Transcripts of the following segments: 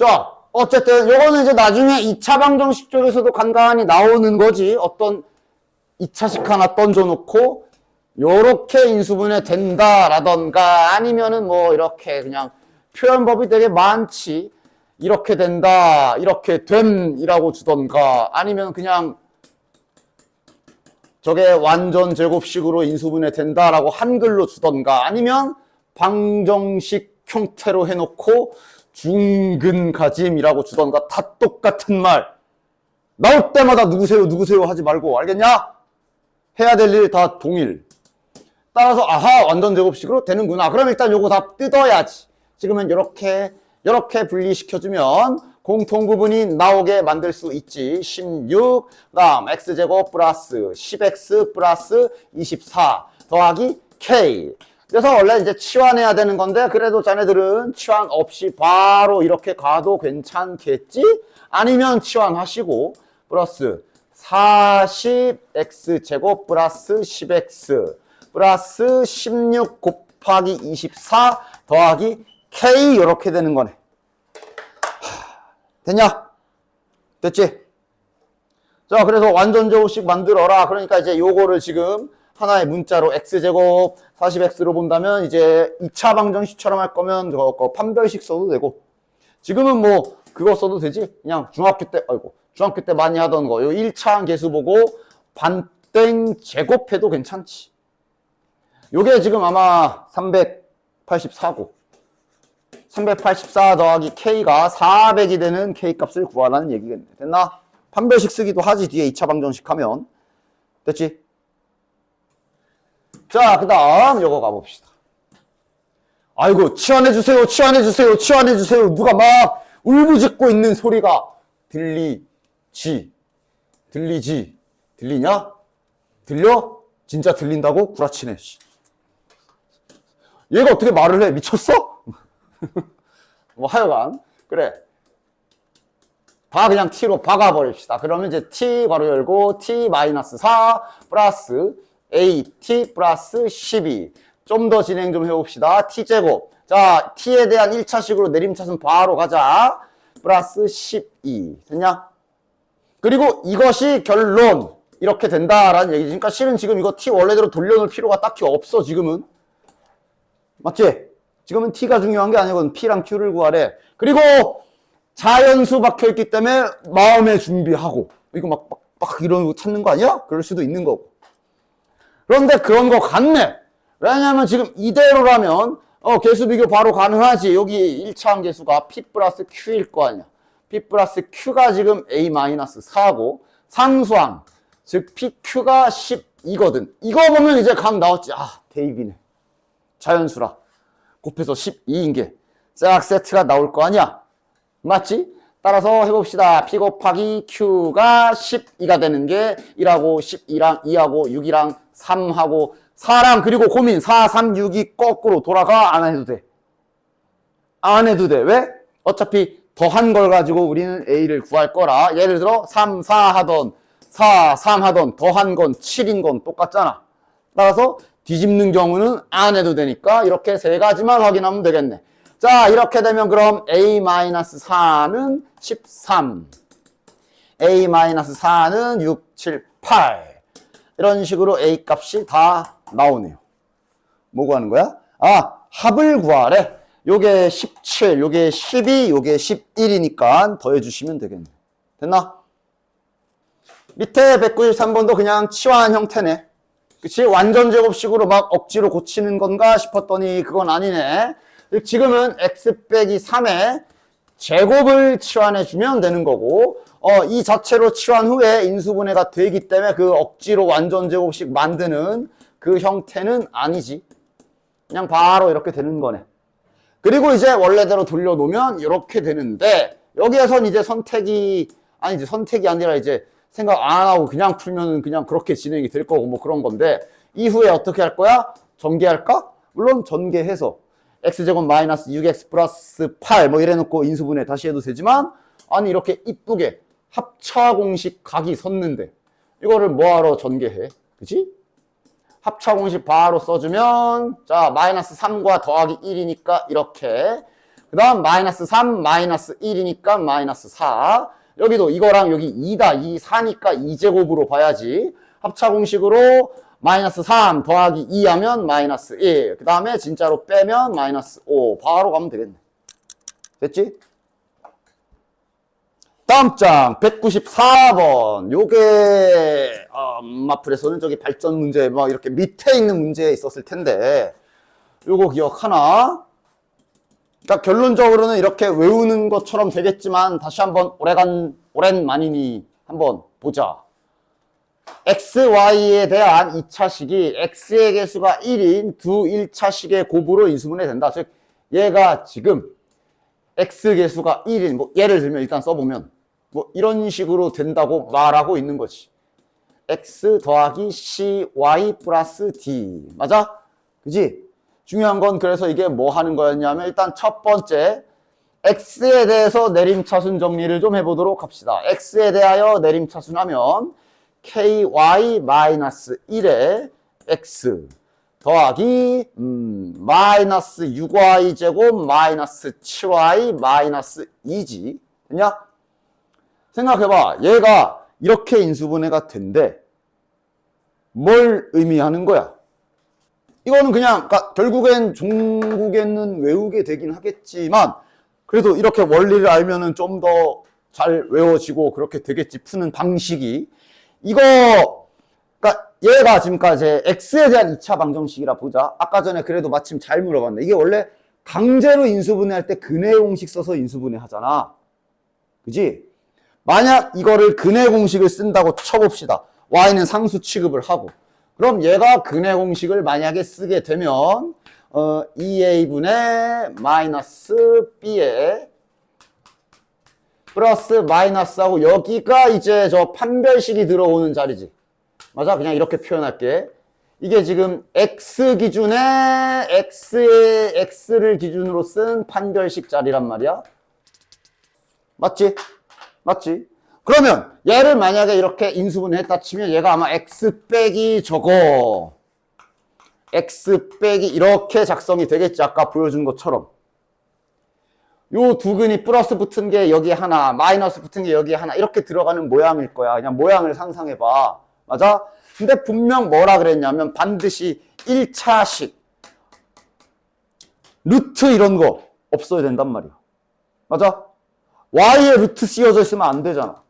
자, 어쨌든 요거는 이제 나중에 2차 방정식 쪽에서도 간간히 나오는 거지. 어떤 2차식 하나 던져놓고 요렇게 인수분해 된다라던가 아니면은 뭐 이렇게 그냥 표현법이 되게 많지. 이렇게 된다, 이렇게 됨이라고 주던가 아니면 그냥 저게 완전 제곱식으로 인수분해 된다라고 한글로 주던가 아니면 방정식 형태로 해놓고 중근가짐이라고 주던가 다 똑같은 말. 나올 때마다 누구세요 누구세요 하지 말고 알겠냐? 해야 될 일 다 동일. 따라서 아하 완전 제곱식으로 되는구나. 그럼 일단 요거 다 뜯어야지. 지금은 요렇게 분리시켜주면 공통부분이 나오게 만들 수 있지. 16 그다음 x제곱 플러스 10x 플러스 24 더하기 k. 그래서 원래 이제 치환해야 되는 건데 그래도 자네들은 치환 없이 바로 이렇게 가도 괜찮겠지? 아니면 치환하시고 플러스 40x제곱 플러스 10x 플러스 16 곱하기 24 더하기 k 이렇게 되는 거네. 됐냐? 됐지? 자, 그래서 완전 제곱식 만들어라. 그러니까 이제 요거를 지금 하나의 문자로 x제곱 40x로 본다면 이제 2차 방정식처럼 할 거면 저거 판별식 써도 되고 지금은 뭐 그거 써도 되지. 그냥 중학교 때 많이 하던 거 요 1차 계수 보고 반땡 제곱해도 괜찮지. 요게 지금 아마 384고 384 더하기 k가 400이 되는 k 값을 구하라는 얘기겠네. 됐나? 판별식 쓰기도 하지 뒤에 2차 방정식 하면. 됐지? 자, 그 다음 요거 가봅시다. 아이고 치환해주세요 치환해주세요 치환해주세요. 누가 막 울부짖고 있는 소리가 들리지? 들리냐? 들려? 진짜 들린다고? 구라치네. 얘가 어떻게 말을 해? 미쳤어? 뭐 하여간 그래 다 그냥 t로 박아버립시다. 그러면 이제 t 괄호 열고 t-4 플러스 at 플러스 12 좀 더 진행 좀 해봅시다. t제곱 자 t에 대한 1차식으로 내림차순 바로 가자. 플러스 12 됐냐? 그리고 이것이 결론 이렇게 된다라는 얘기지. 그러니까 실은 지금 이거 t 원래대로 돌려놓을 필요가 딱히 없어. 지금은 맞지? 지금은 t가 중요한 게 아니거든. p랑 q를 구하래. 그리고 자연수 박혀있기 때문에 마음의 준비하고 이거 막 이런 거 찾는 거 아니야? 그럴 수도 있는 거고. 그런데 그런 거 같네. 왜냐면 지금 이대로라면 개수 비교 바로 가능하지. 여기 1차항 개수가 p 플러스 q일 거 아니야. p 플러스 q가 지금 a-4고 상수항 즉 pq가 12거든. 이거 보면 이제 각 나왔지. 아 대입이네. 자연수라. 곱해서 12인 게 싹 세트가 나올 거 아니야. 맞지? 따라서 해봅시다. p 곱하기 q가 12가 되는 게 1하고 12랑 2하고 6이랑 3하고 4랑 그리고 고민 4, 3, 6이 거꾸로 돌아가. 안 해도 돼. 안 해도 돼. 왜? 어차피 더한 걸 가지고 우리는 a를 구할 거라. 예를 들어 3, 4 하던 4, 3 하던 더한 건 7인 건 똑같잖아. 따라서 뒤집는 경우는 안 해도 되니까 이렇게 세 가지만 확인하면 되겠네. 자, 이렇게 되면 그럼 a-4는 13, a-4는 6, 7, 8 이런 식으로 a 값이 다 나오네요. 뭐 구하는 거야? 아, 합을 구하래. 요게 17, 요게 12, 요게 11이니까 더해주시면 되겠네. 됐나? 밑에 193번도 그냥 치환 형태네. 그치? 완전 제곱식으로 막 억지로 고치는 건가 싶었더니 그건 아니네. 지금은 x 빼기 3에 제곱을 치환해주면 되는 거고 이 자체로 치환 후에 인수분해가 되기 때문에 그 억지로 완전 제곱식 만드는 그 형태는 아니지. 그냥 바로 이렇게 되는 거네. 그리고 이제 원래대로 돌려놓으면 이렇게 되는데 여기에선 이제 선택이 아니라 이제 생각 안 하고 그냥 풀면은 그냥 그렇게 진행이 될 거고 뭐 그런 건데 이후에 어떻게 할 거야? 전개할까? 물론 전개해서 x제곱 마이너스 6x 플러스 8 뭐 이래놓고 인수분해 다시 해도 되지만 아니 이렇게 이쁘게 합차 공식 각이 섰는데 이거를 뭐하러 전개해? 그치? 합차 공식 바로 써주면 자 마이너스 3과 더하기 1이니까 이렇게 그 다음 마이너스 3, 마이너스 1이니까 마이너스 4. 여기도 이거랑 여기 2다. 2, 4니까 2제곱으로 봐야지. 합차 공식으로 마이너스 3 더하기 2 하면 마이너스 1. 그 다음에 진짜로 빼면 마이너스 5. 바로 가면 되겠네. 됐지? 다음 장 194번. 요게 마플에서는 저기 발전 문제 막 이렇게 밑에 있는 문제에 있었을 텐데 요거 기억하나? 그러니까 결론적으로는 이렇게 외우는 것처럼 되겠지만 다시 한번 오랜 만이니 한번 보자. x, y에 대한 2차식이 x의 개수가 1인 두 1차식의 곱으로 인수분해 된다. 즉 얘가 지금 x 개수가 1인 뭐 예를 들면 일단 써보면 뭐 이런 식으로 된다고 말하고 있는 거지. x 더하기 cy 플러스 d. 맞아? 그지? 중요한 건 그래서 이게 뭐 하는 거였냐면 일단 첫 번째 x에 대해서 내림차순 정리를 좀 해보도록 합시다. x에 대하여 내림차순하면 ky-1에 x 더하기 마이너스 6y 제곱 마이너스 7y 마이너스 2지. 됐냐? 생각해봐. 얘가 이렇게 인수분해가 된대. 뭘 의미하는 거야? 이거는 그냥 그러니까 결국엔 종국에는 외우게 되긴 하겠지만 그래도 이렇게 원리를 알면은 좀 더 잘 외워지고 그렇게 되겠지. 푸는 방식이. 이거 그러니까 얘가 지금까지 x에 대한 2차 방정식이라 보자. 아까 전에 그래도 마침 잘 물어봤네. 이게 원래 강제로 인수분해할 때 근해 공식 써서 인수분해 하잖아. 그지? 만약 이거를 근해 공식을 쓴다고 쳐봅시다. y는 상수 취급을 하고 그럼 얘가 근해 공식을 만약에 쓰게 되면 2a분의 마이너스 b에 플러스 마이너스하고 여기가 이제 저 판별식이 들어오는 자리지. 맞아? 그냥 이렇게 표현할게. 이게 지금 x 기준에 x의 x를 기준으로 쓴 판별식 자리란 말이야. 맞지? 맞지? 그러면 얘를 만약에 이렇게 인수분해했다 치면 얘가 아마 x 빼기 저거 x 빼기 이렇게 작성이 되겠지. 아까 보여준 것처럼. 요 두 근이 플러스 붙은 게 여기 하나, 마이너스 붙은 게 여기 하나 이렇게 들어가는 모양일 거야. 그냥 모양을 상상해봐. 맞아? 근데 분명 뭐라 그랬냐면 반드시 1차식 루트 이런 거 없어야 된단 말이야. 맞아? y에 루트 씌워져 있으면 안 되잖아.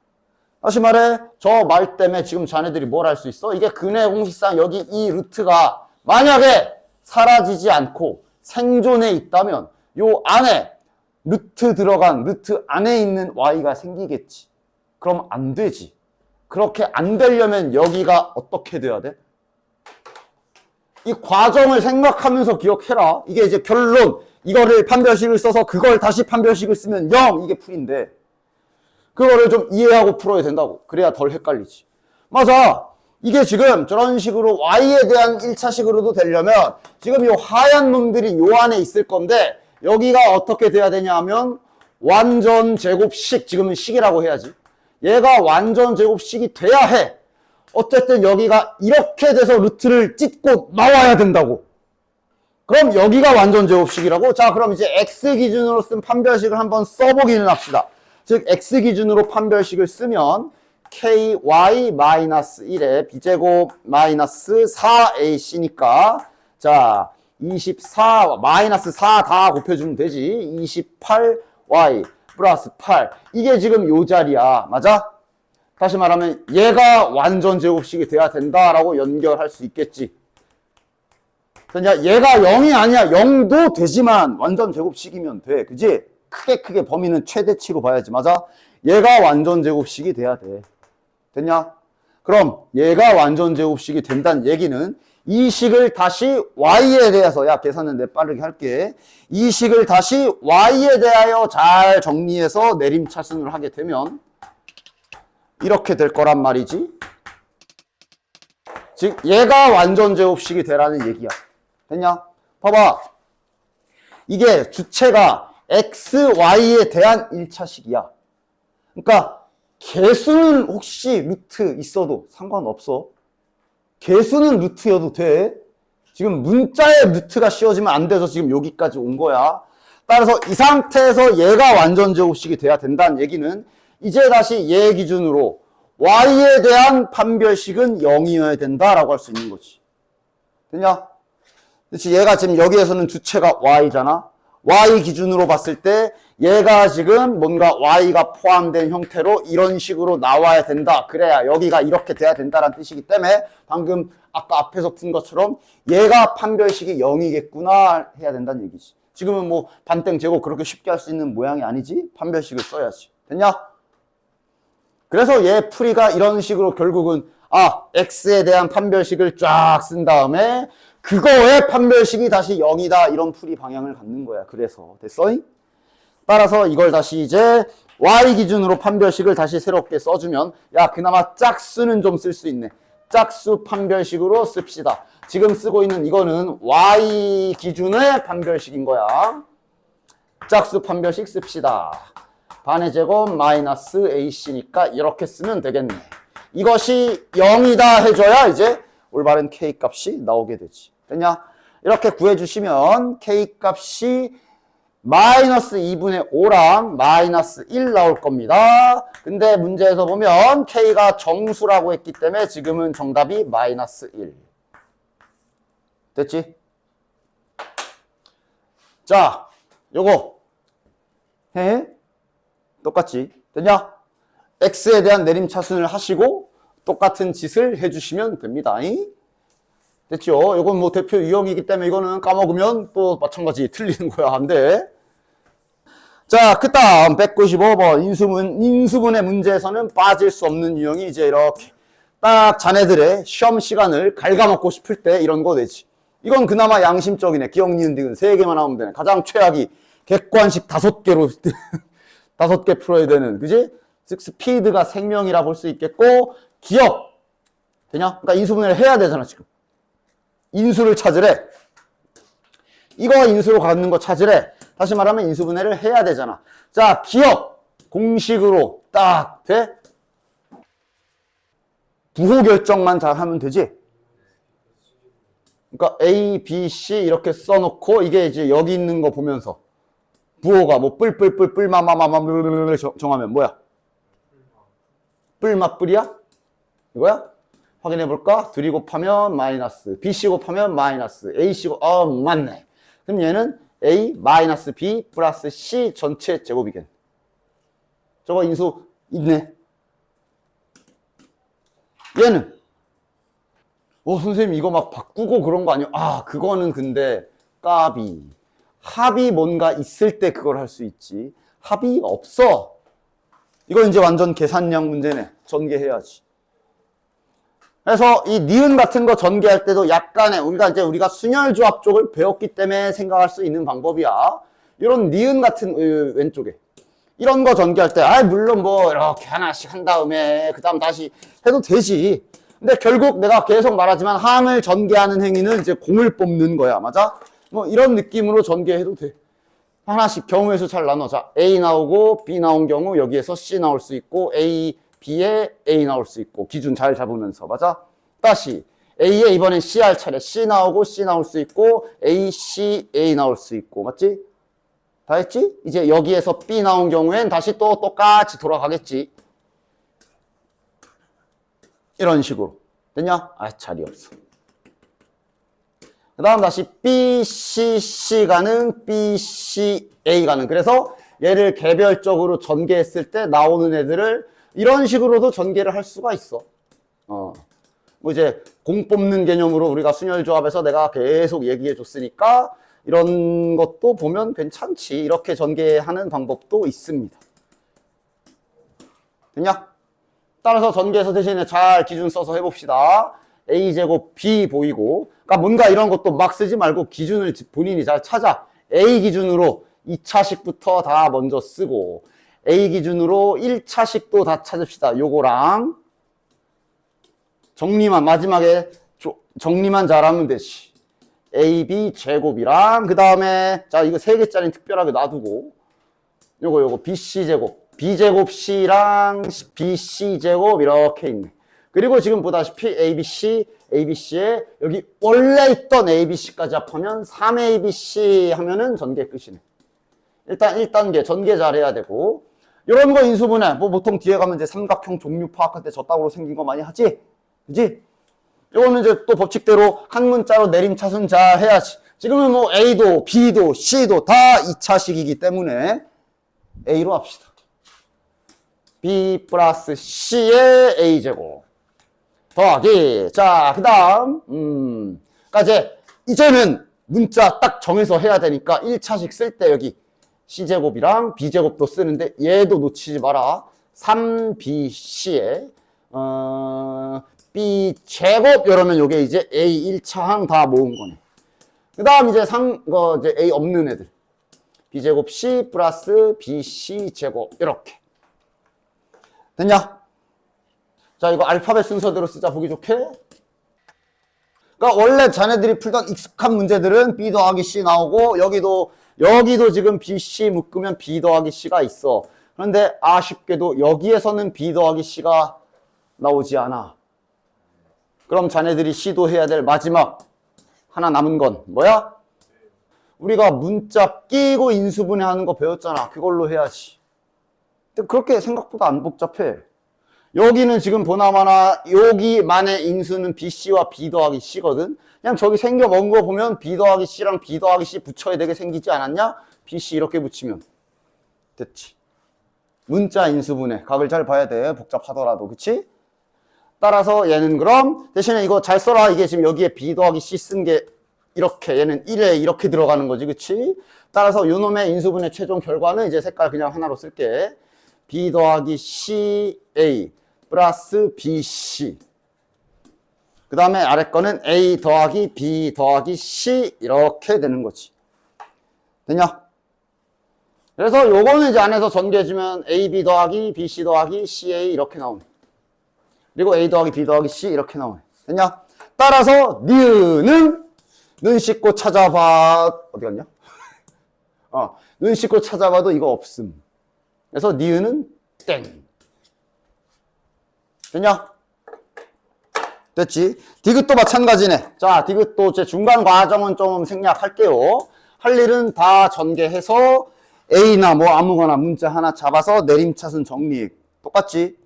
다시 말해 저 말 때문에 지금 자네들이 뭘 할 수 있어? 이게 근해 공식상 여기 이 루트가 만약에 사라지지 않고 생존해 있다면 요 안에 루트 들어간 루트 안에 있는 y가 생기겠지. 그럼 안 되지. 그렇게 안 되려면 여기가 어떻게 돼야 돼? 이 과정을 생각하면서 기억해라. 이게 이제 결론. 이거를 판별식을 써서 그걸 다시 판별식을 쓰면 0 이게 풀인데 그거를 좀 이해하고 풀어야 된다고. 그래야 덜 헷갈리지. 맞아. 이게 지금 저런 식으로 y에 대한 1차식으로도 되려면 지금 이 하얀 놈들이 요 안에 있을 건데 여기가 어떻게 돼야 되냐 하면 완전 제곱식, 지금은 식이라고 해야지. 얘가 완전 제곱식이 돼야 해. 어쨌든 여기가 이렇게 돼서 루트를 찢고 나와야 된다고. 그럼 여기가 완전 제곱식이라고? 자, 그럼 이제 x 기준으로 쓴 판별식을 한번 써보기는 합시다. 즉 x 기준으로 판별식을 쓰면 ky-1에 b제곱 마이너스 4ac니까 자 24 마이너스 4 다 곱해주면 되지. 28y 플러스 8 이게 지금 요 자리야. 맞아? 다시 말하면 얘가 완전 제곱식이 돼야 된다라고 연결할 수 있겠지. 그러니까 얘가 0이 아니야. 0도 되지만 완전 제곱식이면 돼. 그지? 크게 범위는 최대치로 봐야지. 맞아? 얘가 완전 제곱식이 돼야 돼. 됐냐? 그럼 얘가 완전 제곱식이 된다는 얘기는 이 식을 다시 y에 대해서 야 계산은 내 빠르게 할게. 이 식을 다시 y에 대하여 잘 정리해서 내림차순을 하게 되면 이렇게 될 거란 말이지. 즉 얘가 완전 제곱식이 되라는 얘기야. 됐냐? 봐봐. 이게 주체가 x, y에 대한 1차식이야. 그러니까 개수는 혹시 루트 있어도 상관없어. 개수는 루트여도 돼. 지금 문자에 루트가 씌워지면 안 돼서 지금 여기까지 온 거야. 따라서 이 상태에서 얘가 완전 제곱식이 돼야 된다는 얘기는 이제 다시 얘 기준으로 y에 대한 판별식은 0이어야 된다라고 할 수 있는 거지. 됐냐? 그렇지. 얘가 지금 여기에서는 주체가 y잖아. y 기준으로 봤을 때 얘가 지금 뭔가 y가 포함된 형태로 이런 식으로 나와야 된다. 그래야 여기가 이렇게 돼야 된다는 뜻이기 때문에 방금 아까 앞에서 푼 것처럼 얘가 판별식이 0이겠구나 해야 된다는 얘기지. 지금은 뭐 반땡 제곱 그렇게 쉽게 할 수 있는 모양이 아니지. 판별식을 써야지. 됐냐? 그래서 얘 풀이가 이런 식으로 결국은 x에 대한 판별식을 쫙 쓴 다음에 그거의 판별식이 다시 0이다 이런 풀이 방향을 갖는 거야. 그래서 됐어? 따라서 이걸 다시 이제 y 기준으로 판별식을 다시 새롭게 써주면 야 그나마 짝수는 좀 쓸 수 있네. 짝수 판별식으로 씁시다. 지금 쓰고 있는 이거는 y 기준의 판별식인 거야. 짝수 판별식 씁시다. 반의 제곱 마이너스 ac니까 이렇게 쓰면 되겠네. 이것이 0이다 해줘야 이제 올바른 k 값이 나오게 되지. 됐냐? 이렇게 구해주시면 k 값이 마이너스 2분의 5랑 마이너스 1 나올 겁니다. 근데 문제에서 보면 k가 정수라고 했기 때문에 지금은 정답이 마이너스 1. 됐지? 자, 요거 해. 똑같지? 됐냐? x에 대한 내림차순을 하시고 똑같은 짓을 해주시면 됩니다. 됐죠? 이건 뭐 대표 유형이기 때문에 이거는 까먹으면 또 마찬가지 틀리는 거야. 안 돼. 자, 그 다음 195번 인수분해 문제에서는 빠질 수 없는 유형이 이제 이렇게 딱 자네들의 시험 시간을 갉아먹고 싶을 때 이런 거 되지. 이건 그나마 양심적이네. 기억, 니은, 디귿 3개만 하면 되네. 가장 최악이 객관식 5개로 5개 풀어야 되는, 그지? 즉 스피드가 생명이라 볼 수 있겠고 기억 되냐? 그러니까 인수분해를 해야 되잖아. 지금 인수를 찾으래. 이거 인수로 갖는 거 찾으래. 다시 말하면 인수분해를 해야 되잖아. 자, 기억 공식으로 딱 돼? 부호 결정만 잘 하면 되지. 그러니까 A, B, C 이렇게 써놓고 이게 이제 여기 있는 거 보면서 부호가 뭐 뿔뿔뿔 뿔마마마마 정하면 뭐야? 뿔맛뿔이야? 이거야? 확인해 볼까? 2 곱하면 마이너스, BC 곱하면 마이너스, AC 맞네. 그럼 얘는 A 마이너스 B 플러스 C 전체 제곱이겠네. 저거 인수 있네. 얘는 선생님 이거 막 바꾸고 그런 거 아니야? 그거는 근데 까비. 합이 뭔가 있을 때 그걸 할 수 있지. 합이 없어. 이건 이제 완전 계산량 문제네. 전개해야지. 그래서 이 니은 같은 거 전개할 때도 약간의 우리가 순열조합 쪽을 배웠기 때문에 생각할 수 있는 방법이야. 이런 니은 같은 왼쪽에 이런 거 전개할 때 물론 뭐 이렇게 하나씩 한 다음에 그 다음 다시 해도 되지. 근데 결국 내가 계속 말하지만 항을 전개하는 행위는 이제 공을 뽑는 거야. 맞아? 뭐 이런 느낌으로 전개해도 돼. 하나씩 경우의 수 잘 나눠자. A 나오고 B 나온 경우 여기에서 C 나올 수 있고 A, B에 A 나올 수 있고 기준 잘 잡으면서 맞아? 다시 A에 이번엔 C 할 차례. C 나오고 C 나올 수 있고 A, C, A 나올 수 있고 맞지? 다 했지? 이제 여기에서 B 나온 경우엔 다시 또 똑같이 돌아가겠지. 이런 식으로. 됐냐? 자리 없어. 그 다음 다시 B, C, C 가는, B, C, A 가는. 그래서 얘를 개별적으로 전개했을 때 나오는 애들을 이런 식으로도 전개를 할 수가 있어. 뭐 이제 공 뽑는 개념으로 우리가 순열조합에서 내가 계속 얘기해 줬으니까 이런 것도 보면 괜찮지. 이렇게 전개하는 방법도 있습니다. 됐냐? 따라서 전개해서 대신에 잘 기준 써서 해봅시다. A제곱 B 보이고, 그러니까 뭔가 이런 것도 막 쓰지 말고 기준을 본인이 잘 찾아. A 기준으로 2차식부터 다 먼저 쓰고 A 기준으로 1차식도 다 찾읍시다. 요거랑 정리만 마지막에 정리만 잘하면 되지. AB 제곱이랑 그 다음에 자 이거 3개짜리는 특별하게 놔두고 요거 BC 제곱 B제곱 C랑 BC 제곱 이렇게 있네. 그리고 지금 보다시피 ABC, ABC에 여기 원래 있던 ABC까지 합하면 3ABC 하면은 전개 끝이네. 일단 1단계 전개 잘 해야 되고 이런 거 인수분해 뭐 보통 뒤에 가면 이제 삼각형 종류 파악할 때 저따구로 생긴 거 많이 하지? 그지? 이거는 이제 또 법칙대로 한 문자로 내림차순 잘 해야지. 지금은 뭐 A도 B도 C도 다 2차식이기 때문에 A로 합시다. B 플러스 C의 A제곱 더하기 자 그 다음 이제는 문자 딱 정해서 해야 되니까 1차식 쓸 때 여기 C제곱이랑 B제곱도 쓰는데 얘도 놓치지 마라. 3BC에 B제곱 이러면 요게 이제 A 1차항 다 모은 거네. 그 다음 이제 이제 A 없는 애들 B제곱 C 플러스 BC 제곱 이렇게 됐냐? 자 이거 알파벳 순서대로 쓰자 보기 좋게. 그러니까 원래 자네들이 풀던 익숙한 문제들은 B 더하기 C 나오고 여기도 지금 BC 묶으면 B 더하기 C가 있어. 그런데 아쉽게도 여기에서는 B 더하기 C가 나오지 않아. 그럼 자네들이 시도해야 될 마지막 하나 남은 건 뭐야? 우리가 문자 끼고 인수분해하는 거 배웠잖아. 그걸로 해야지. 근데 그렇게 생각보다 안 복잡해. 여기는 지금 보나마나 여기만의 인수는 BC와 B 더하기 C거든. 그냥 저기 생겨 먹은 거 보면 B 더하기 C랑 B 더하기 C 붙여야 되게 생기지 않았냐? BC 이렇게 붙이면 됐지. 문자 인수분해 각을 잘 봐야 돼. 복잡하더라도 그치? 따라서 얘는 그럼 대신에 이거 잘 써라. 이게 지금 여기에 B 더하기 C 쓴 게 이렇게 얘는 1에 이렇게 들어가는 거지 그치? 따라서 요놈의 인수분해 최종 결과는 이제 색깔 그냥 하나로 쓸게. B 더하기 CA 플러스 BC 그 다음에 아래 거는 A 더하기 B 더하기 C 이렇게 되는 거지. 됐냐? 그래서 요거는 이제 안에서 전개해주면 AB 더하기 BC 더하기 CA 이렇게 나오네. 그리고 A 더하기 B 더하기 C 이렇게 나오네. 됐냐? 따라서 니은은 눈 씻고 찾아봐. 어디 갔냐? 눈 씻고 찾아봐도 이거 없음. 그래서 니은은 땡. 됐냐? 됐지? 디귿도 마찬가지네. 자, 디귿도 제 중간 과정은 좀 생략할게요. 할 일은 다 전개해서 A나 뭐 아무거나 문자 하나 잡아서 내림차순 정리. 똑같지?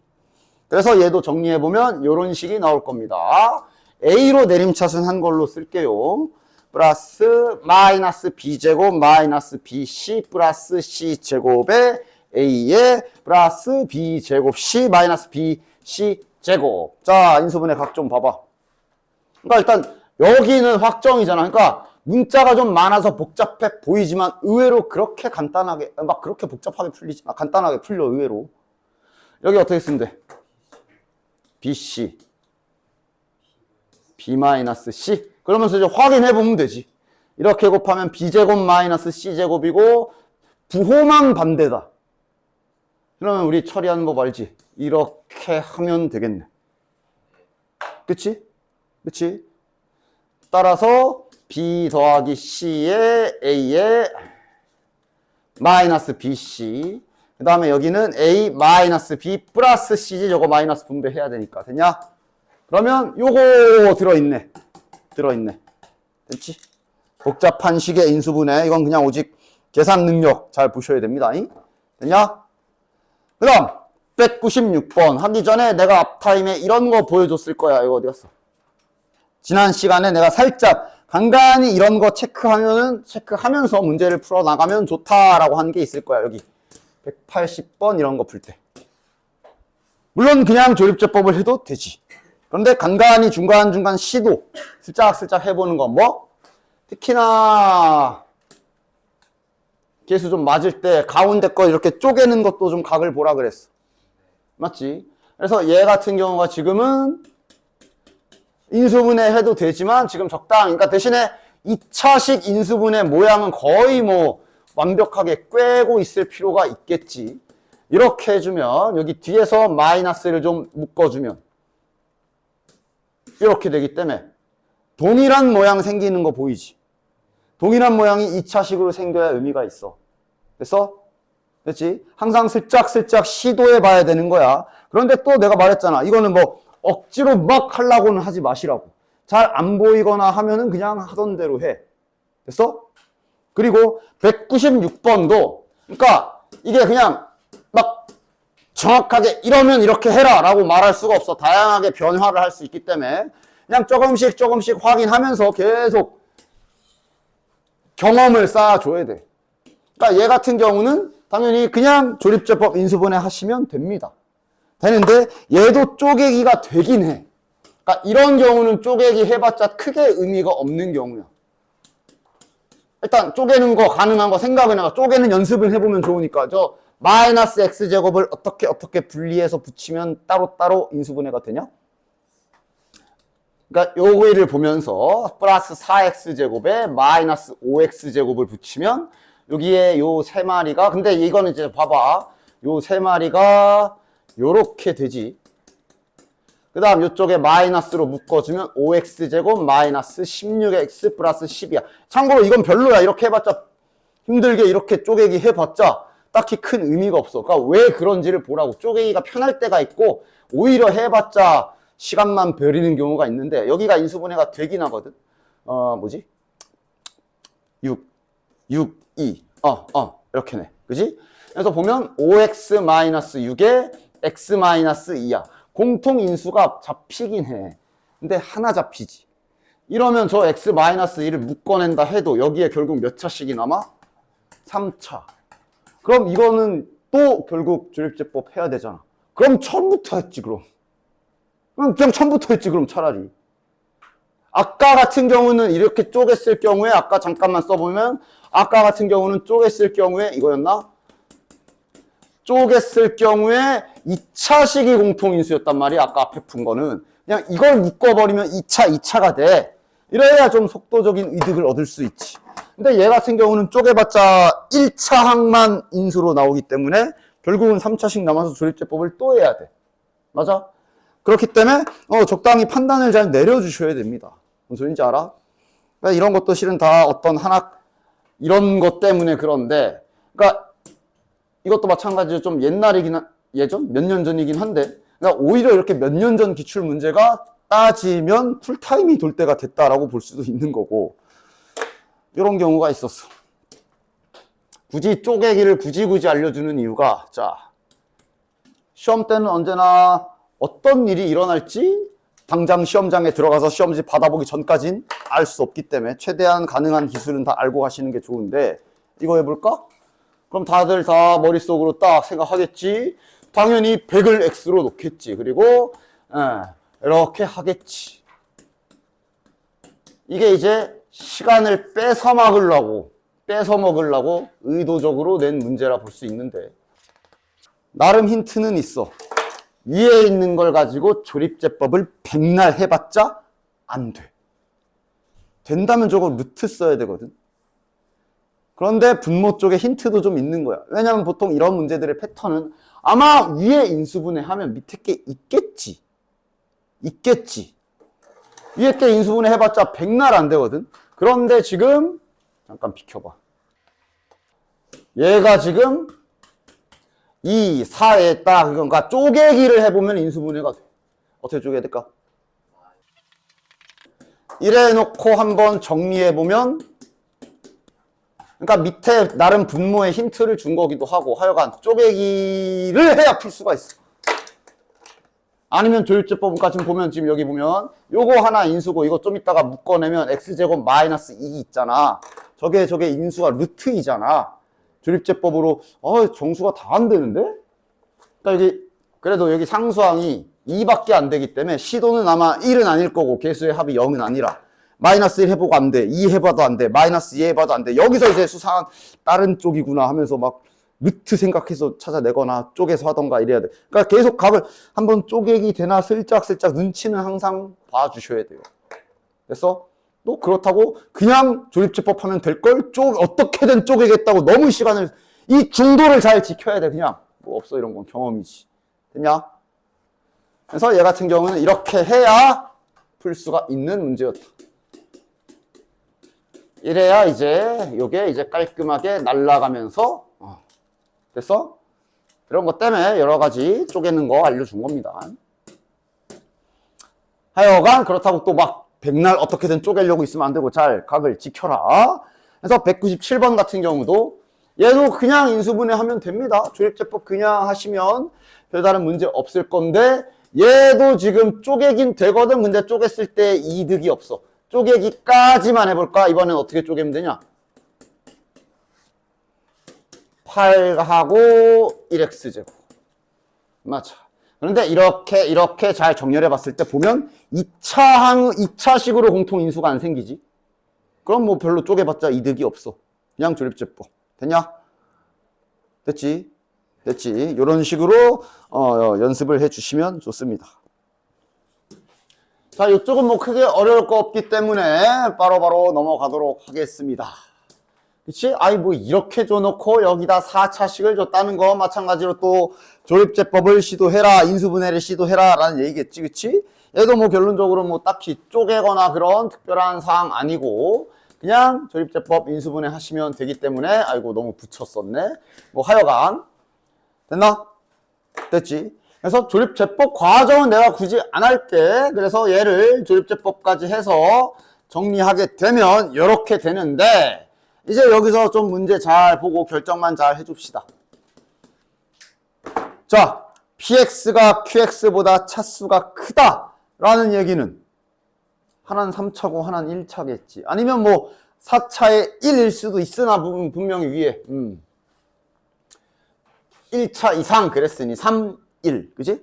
그래서 얘도 정리해보면 이런 식이 나올 겁니다. A로 내림차순 한 걸로 쓸게요. 플러스 마이너스 B제곱 마이너스 BC 플러스 C제곱에 A에 플러스 B제곱 C 마이너스 BC제곱. 자, 인수분해 각 좀 봐봐. 그러니까 일단 여기는 확정이잖아. 그러니까 문자가 좀 많아서 복잡해 보이지만 의외로 그렇게 간단하게 막 그렇게 복잡하게 풀리지 간단하게 풀려 의외로. 여기 어떻게 쓰면 돼? BC B-C 그러면서 이제 확인해 보면 되지. 이렇게 곱하면 B제곱 마이너스 C제곱이고 부호만 반대다. 그러면 우리 처리하는 법 알지? 이렇게 하면 되겠네. 그치? 그치? 따라서 B 더하기 C에 A에 마이너스 BC 그 다음에 여기는 A 마이너스 B 플러스 C지. 저거 마이너스 분배해야 되니까. 됐냐? 그러면 요거 들어있네. 됐지? 복잡한 식의 인수분해. 이건 그냥 오직 계산 능력 잘 보셔야 됩니다. 됐냐? 그 다음 196번 하기 전에 내가 앞타임에 이런 거 보여줬을 거야. 이거 어디 갔어? 지난 시간에 내가 살짝 간간히 이런 거 체크하면서 문제를 풀어나가면 좋다라고 한 게 있을 거야. 여기 180번 이런 거 풀 때. 물론 그냥 조립제법을 해도 되지. 그런데 간간히 중간중간 시도 슬쩍슬쩍 해보는 거 뭐? 특히나 개수 좀 맞을 때 가운데 거 이렇게 쪼개는 것도 좀 각을 보라 그랬어. 맞지? 그래서 얘 같은 경우가 지금은 인수분해 해도 되지만 지금 적당히 그러니까 대신에 2차식 인수분해 모양은 거의 뭐 완벽하게 꿰고 있을 필요가 있겠지. 이렇게 해주면 여기 뒤에서 마이너스를 좀 묶어주면 이렇게 되기 때문에 동일한 모양 생기는 거 보이지? 동일한 모양이 2차식으로 생겨야 의미가 있어. 됐어? 됐지? 항상 슬쩍슬쩍 시도해 봐야 되는 거야. 그런데 또 내가 말했잖아. 이거는 뭐 억지로 막 하려고는 하지 마시라고. 잘 안 보이거나 하면은 그냥 하던 대로 해. 됐어? 그리고 196번도 그러니까 이게 그냥 막 정확하게 이러면 이렇게 해라 라고 말할 수가 없어. 다양하게 변화를 할 수 있기 때문에 그냥 조금씩 조금씩 확인하면서 계속 경험을 쌓아줘야 돼. 그러니까 얘 같은 경우는 당연히 그냥 조립제법 인수분해 하시면 됩니다. 되는데 얘도 쪼개기가 되긴 해. 그러니까 이런 경우는 쪼개기 해봤자 크게 의미가 없는 경우야. 일단 쪼개는 거 가능한 거 생각을 해봐. 쪼개는 연습을 해보면 좋으니까 저 마이너스 x제곱을 어떻게 분리해서 붙이면 따로따로 인수분해가 되냐? 그러니까 요거를 보면서 플러스 4x제곱에 마이너스 5x제곱을 붙이면 여기에 요 세 마리가 근데 이거는 이제 봐봐. 요 세 마리가 요렇게 되지. 그 다음 이쪽에 마이너스로 묶어주면 5x제곱 마이너스 16x 플러스 10이야. 참고로 이건 별로야. 이렇게 해봤자 힘들게 이렇게 쪼개기 해봤자 딱히 큰 의미가 없어. 그러니까 왜 그런지를 보라고. 쪼개기가 편할 때가 있고 오히려 해봤자 시간만 버리는 경우가 있는데 여기가 인수분해가 되긴 하거든. 뭐지? 6, 2. 이렇게네. 그지? 그래서 보면 5x-6에 x-2야. 공통 인수가 잡히긴 해. 근데 하나 잡히지. 이러면 저 x-1을 묶어낸다 해도 여기에 결국 몇 차씩이 남아? 3차. 그럼 이거는 또 결국 조립제법 해야 되잖아. 그럼 처음부터 했지, 그럼. 그냥 처음부터 했지, 그럼 차라리. 아까 같은 경우는 이렇게 쪼갰을 경우에, 아까 잠깐만 써보면, 아까 같은 경우는 쪼갰을 경우에, 이거였나? 쪼갰을 경우에 2차식이 공통인수였단 말이야. 아까 앞에 푼 거는. 그냥 이걸 묶어버리면 2차가 돼. 이래야 좀 속도적인 이득을 얻을 수 있지. 근데 얘 같은 경우는 쪼개봤자 1차 항만 인수로 나오기 때문에 결국은 3차씩 남아서 조립제법을 또 해야 돼. 맞아? 그렇기 때문에 적당히 판단을 잘 내려주셔야 됩니다. 무슨 소린지 알아? 그러니까 이런 것도 실은 다 어떤 하나 이런 것 때문에 그런데 그러니까 이것도 마찬가지로 좀 옛날이긴 예전? 몇 년 전이긴 한데 그러니까 오히려 이렇게 몇 년 전 기출 문제가 따지면 풀타임이 돌 때가 됐다라고 볼 수도 있는 거고 이런 경우가 있었어. 굳이 쪼개기를 굳이 알려주는 이유가 자 시험 때는 언제나 어떤 일이 일어날지 당장 시험장에 들어가서 시험지 받아보기 전까진 알 수 없기 때문에 최대한 가능한 기술은 다 알고 가시는 게 좋은데 이거 해볼까? 그럼 다들 다 머릿속으로 딱 생각하겠지. 당연히 100을 x로 놓겠지. 그리고 이렇게 하겠지. 이게 이제 시간을 뺏어 먹으려고 의도적으로 낸 문제라 볼 수 있는데 나름 힌트는 있어. 위에 있는 걸 가지고 조립제법을 백날 해봤자 안 돼. 된다면 저거 루트 써야 되거든. 그런데 분모 쪽에 힌트도 좀 있는 거야. 왜냐면 보통 이런 문제들의 패턴은 아마 위에 인수분해 하면 밑에 게 있겠지. 위에 게 인수분해 해봤자 백날 안 되거든. 그런데 지금 잠깐 비켜봐. 얘가 지금 2, 4에 딱 그러니까 쪼개기를 해보면 인수분해가 돼. 어떻게 쪼개야 될까? 이래 놓고 한번 정리해보면 그러니까 밑에 나름 분모의 힌트를 준 거기도 하고 하여간 쪼개기를 해야 풀 수가 있어. 아니면 조립제법까지 보면 지금 여기 보면 요거 하나 인수고 이거 좀 이따가 묶어내면 x제곱 마이너스 2 있잖아. 저게 인수가 루트이잖아. 조립제법으로 정수가 다 안 되는데? 그러니까 여기 그래도 여기 상수항이 2밖에 안 되기 때문에 시도는 아마 1은 아닐 거고 개수의 합이 0은 아니라 마이너스 1 해보고 안 돼. 2 해봐도 안 돼. 마이너스 2 해봐도 안 돼. 여기서 이제 수상한 다른 쪽이구나 하면서 막 루트 생각해서 찾아내거나 쪼개서 하던가 이래야 돼. 그러니까 계속 값을 한번 쪼개기 되나 슬쩍슬쩍 눈치는 항상 봐주셔야 돼요. 됐어? 또 그렇다고 그냥 조립제법 하면 될걸? 어떻게든 쪼개겠다고 너무 시간을 이 중도를 잘 지켜야 돼. 그냥 뭐 없어 이런 건 경험이지. 됐냐? 그래서 얘 같은 경우는 이렇게 해야 풀 수가 있는 문제였다. 이래야 이제 요게 이제 깔끔하게 날아가면서 됐어? 이런 것 때문에 여러 가지 쪼개는 거 알려준 겁니다. 하여간 그렇다고 또 막 백날 어떻게든 쪼개려고 있으면 안 되고 잘 각을 지켜라. 그래서 197번 같은 경우도 얘도 그냥 인수분해하면 됩니다. 조립제법 그냥 하시면 별다른 문제 없을 건데 얘도 지금 쪼개긴 되거든. 근데 쪼갰을 때 이득이 없어. 쪼개기까지만 해볼까? 이번엔 어떻게 쪼개면 되냐? 8하고 1x제곱. 맞아. 그런데 이렇게 잘 정렬해 봤을 때 보면 2차식으로 공통인수가 안 생기지. 그럼 뭐 별로 쪼개봤자 이득이 없어. 그냥 조립제법. 됐냐? 됐지? 됐지? 이런 식으로 연습을 해 주시면 좋습니다. 자, 이쪽은 뭐 크게 어려울 거 없기 때문에 바로바로 넘어가도록 하겠습니다. 그치? 아이, 뭐, 이렇게 줘놓고 여기다 4차식을 줬다는 거 마찬가지로 또 조립제법을 시도해라, 인수분해를 시도해라 라는 얘기겠지, 그치? 얘도 뭐 결론적으로 뭐 딱히 쪼개거나 그런 특별한 사항 아니고 그냥 조립제법 인수분해 하시면 되기 때문에 아이고, 너무 붙였었네. 뭐 하여간 됐나? 됐지? 그래서 조립제법 과정은 내가 굳이 안 할게. 그래서 얘를 조립제법까지 해서 정리하게 되면 이렇게 되는데 이제 여기서 좀 문제 잘 보고 결정만 잘 해줍시다. 자, px가 qx보다 차수가 크다라는 얘기는 하나는 3차고 하나는 1차겠지. 아니면 뭐 4차에 1일 수도 있으나 분명히 위에 1차 이상 그랬으니 3, 1, 그지?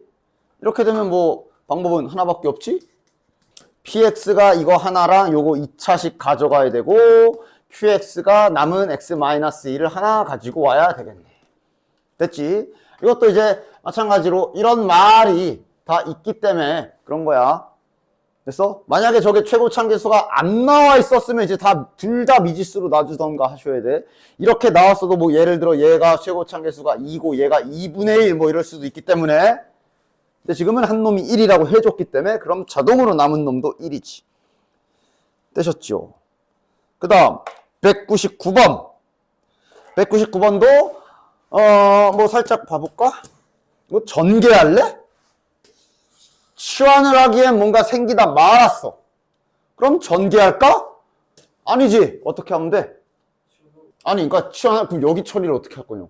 이렇게 되면 뭐 방법은 하나밖에 없지? px가 이거 하나랑 요거 2차씩 가져가야 되고 qx가 남은 x-1을 하나 가지고 와야 되겠네. 됐지? 이것도 이제 마찬가지로 이런 말이 다 있기 때문에 그런 거야. 됐어? 만약에 저게 최고 참계수가 안 나와 있었으면 이제 둘 다 미지수로 놔주던가 하셔야 돼. 이렇게 나왔어도 뭐 예를 들어 얘가 최고 참계수가 2고 얘가 2분의 1 뭐 이럴 수도 있기 때문에 근데 지금은 한 놈이 1이라고 해줬기 때문에 그럼 자동으로 남은 놈도 1이지. 되셨죠? 그 다음 199번 199번도 뭐 살짝 봐볼까? 뭐 전개할래? 치환을 하기엔 뭔가 생기다 말았어. 그럼 전개할까? 아니지. 어떻게 하면 돼? 아니, 그러니까 치환, 그럼 여기 처리를 어떻게 할 거냐고.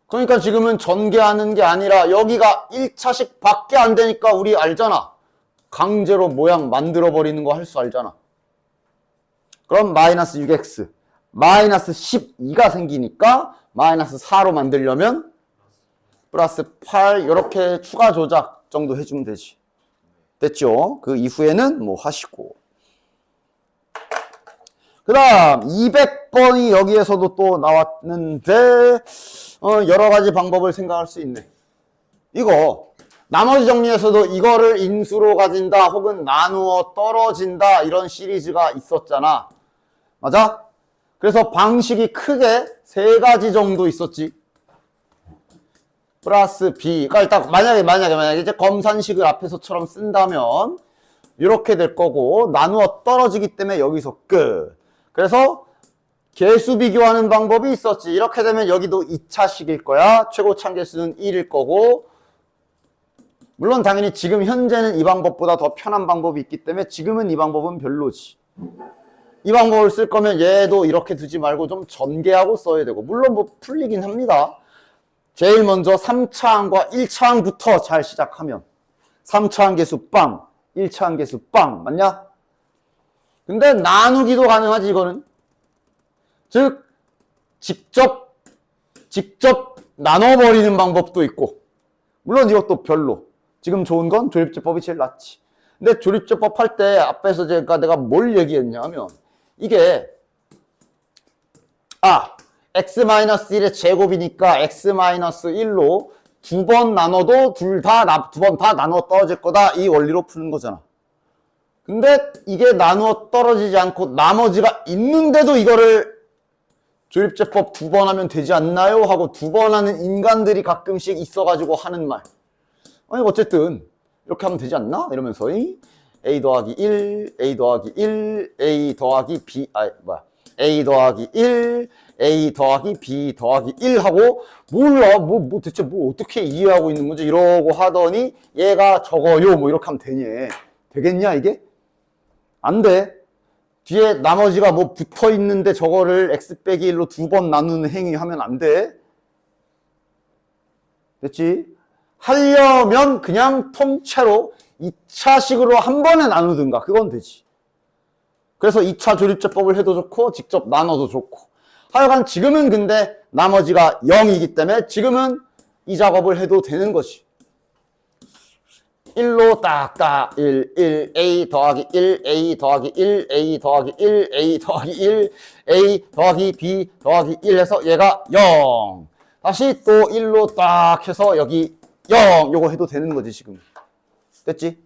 그러니까 지금은 전개하는 게 아니라 여기가 1차식 밖에 안 되니까 우리 알잖아. 강제로 모양 만들어버리는 거 할 수 알잖아. 그럼 마이너스 6x, 마이너스 12가 생기니까 마이너스 4로 만들려면 플러스 8 이렇게 추가 조작 정도 해주면 되지. 됐죠? 그 이후에는 뭐 하시고. 그 다음 200번이 여기에서도 또 나왔는데 여러 가지 방법을 생각할 수 있네. 이거 나머지 정리에서도 이거를 인수로 가진다 혹은 나누어 떨어진다 이런 시리즈가 있었잖아. 맞아? 그래서 방식이 크게 세 가지 정도 있었지. 플러스 b. 그러니까 일단 만약에 이제 검산식을 앞에서처럼 쓴다면 이렇게 될 거고 나누어 떨어지기 때문에 여기서 끝. 그래서 개수 비교하는 방법이 있었지. 이렇게 되면 여기도 2차식일 거야. 최고 참개수는 1일 거고 물론 당연히 지금 현재는 이 방법보다 더 편한 방법이 있기 때문에 지금은 이 방법은 별로지. 이 방법을 쓸 거면 얘도 이렇게 두지 말고 좀 전개하고 써야 되고 물론 뭐 풀리긴 합니다. 제일 먼저 3차항과 1차항부터 잘 시작하면 3차항 계수 빵, 1차항 계수 빵 맞냐? 근데 나누기도 가능하지 이거는. 즉 직접 나눠버리는 방법도 있고 물론 이것도 별로. 지금 좋은 건 조립제법이 제일 낫지. 근데 조립제법 할 때 앞에서 내가 뭘 얘기했냐면 이게 x-1의 제곱이니까 x-1로 두 번 나눠도 두 번 다 나눠 떨어질 거다 이 원리로 푸는 거잖아. 근데 이게 나누어 떨어지지 않고 나머지가 있는데도 이거를 조립제법 두 번 하면 되지 않나요? 하고 두 번 하는 인간들이 가끔씩 있어가지고 하는 말. 아니 어쨌든 이렇게 하면 되지 않나? 이러면서 a 더하기 1, a 더하기 1, a 더하기 b, a 더하기 1, a 더하기 b 더하기 1 하고 몰라 뭐 대체 뭐 어떻게 이해하고 있는 건지 이러고 하더니 얘가 적어요 뭐 이렇게 하면 되겠냐 이게? 안 돼. 뒤에 나머지가 뭐 붙어 있는데 저거를 x 빼기 1로 2번 나누는 행위 하면 안 돼. 됐지? 하려면 그냥 통째로 2차식으로 한 번에 나누든가 그건 되지. 그래서 2차 조립제법을 해도 좋고 직접 나눠도 좋고. 하여간 지금은 근데 나머지가 0이기 때문에 지금은 이 작업을 해도 되는 거지. 1로 딱딱 1, A 더하기 1, A 더하기 1, A 더하기 1, A 더하기 1, A 더하기 B 더하기 1 해서 얘가 0. 다시 또 1로 딱 해서 여기 0. 요거 해도 되는 거지, 지금. 됐지?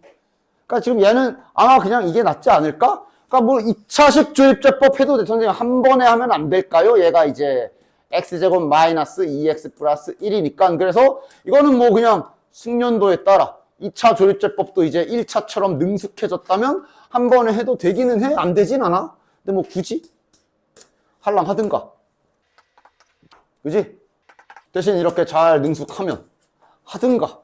그러니까 지금 얘는 아마 그냥 이게 낫지 않을까? 그러니까 뭐 2차식 조립제법 해도 돼. 선생님 한 번에 하면 안 될까요? 얘가 이제 x제곱 마이너스 2x 플러스 1이니까. 그래서 이거는 뭐 그냥 숙련도에 따라 2차 조립제법도 이제 1차처럼 능숙해졌다면 한 번에 해도 되기는 해? 안 되진 않아? 근데 뭐 굳이? 할랑 하든가. 그지? 대신 이렇게 잘 능숙하면 하든가.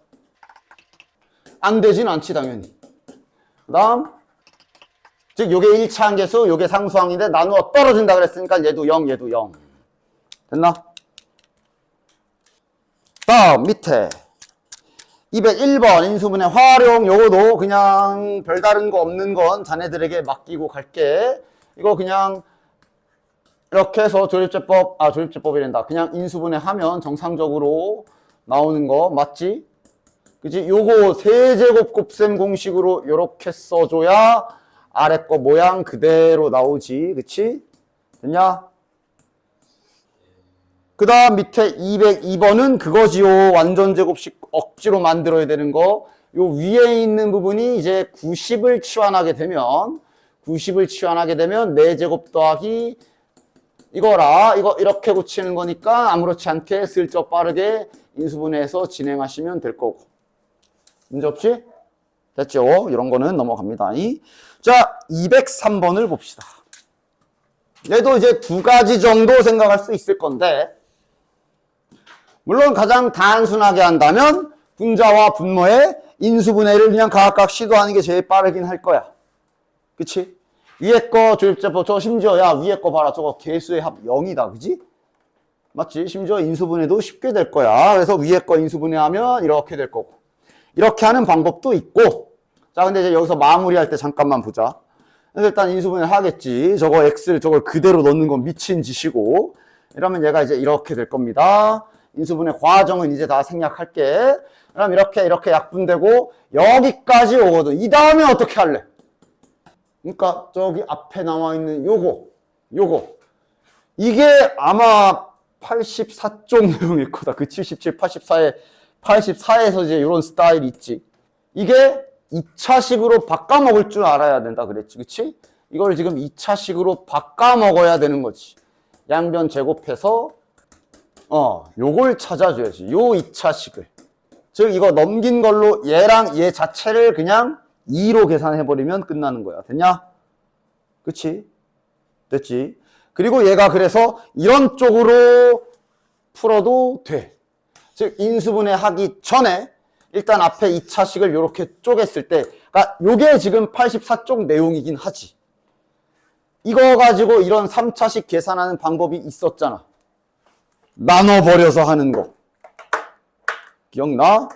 안 되진 않지 당연히. 그 다음 즉 요게 1차 한계수, 요게 상수항인데 나누어 떨어진다 그랬으니까 얘도 0, 얘도 0. 됐나? 다음 밑에 201번 인수분해 활용. 요거도 그냥 별다른 거 없는 건 자네들에게 맡기고 갈게. 이거 그냥 이렇게 해서 조립제법이란다. 그냥 인수분해 하면 정상적으로 나오는 거 맞지? 그치? 요거 세제곱 곱셈 공식으로 요렇게 써줘야 아래 거 모양 그대로 나오지. 그치? 됐냐? 그 다음 밑에 202번은 그거지요. 완전 제곱식 억지로 만들어야 되는 거. 요 위에 있는 부분이 이제 90을 치환하게 되면 4제곱 더하기 이거라. 이거 이렇게 고치는 거니까 아무렇지 않게 슬쩍 빠르게 인수분해해서 진행하시면 될 거고. 문제 없지? 됐죠? 이런 거는 넘어갑니다. 자, 203번을 봅시다. 얘도 이제 두 가지 정도 생각할 수 있을 건데, 물론 가장 단순하게 한다면 분자와 분모의 인수분해를 그냥 각각 시도하는 게 제일 빠르긴 할 거야. 그치? 위에 거 조립제법, 저 심지어 야 위에 거 봐라. 저거 개수의 합 0이다. 그지? 맞지? 심지어 인수분해도 쉽게 될 거야. 그래서 위에 거 인수분해하면 이렇게 될 거고. 이렇게 하는 방법도 있고. 자, 근데 이제 여기서 마무리할 때 잠깐만 보자. 그래서 일단 인수분해를 하겠지. 저거 x를 저걸 그대로 넣는 건 미친 짓이고. 이러면 얘가 이제 이렇게 될 겁니다. 인수분해 과정은 이제 다 생략할게. 그럼 이렇게 약분되고 여기까지 오거든. 이 다음에 어떻게 할래? 그러니까 저기 앞에 나와 있는 요거 이게 아마 84쪽 내용일 거다. 그 77, 84에서 이제 이런 스타일이 있지. 이게 2차식으로 바꿔먹을 줄 알아야 된다 그랬지. 그치? 이걸 지금 2차식으로 바꿔먹어야 되는 거지. 양변 제곱해서 요걸 찾아줘야지. 요 2차식을. 즉 이거 넘긴 걸로 얘랑 얘 자체를 그냥 2로 계산해버리면 끝나는 거야. 됐냐? 그치? 됐지? 그리고 얘가 그래서 이런 쪽으로 풀어도 돼. 즉 인수분해 하기 전에 일단 앞에 2차식을 이렇게 쪼갰을 때, 그러니까 요게 지금 84쪽 내용이긴 하지. 이거 가지고 이런 3차식 계산하는 방법이 있었잖아. 나눠버려서 하는 거. 기억나?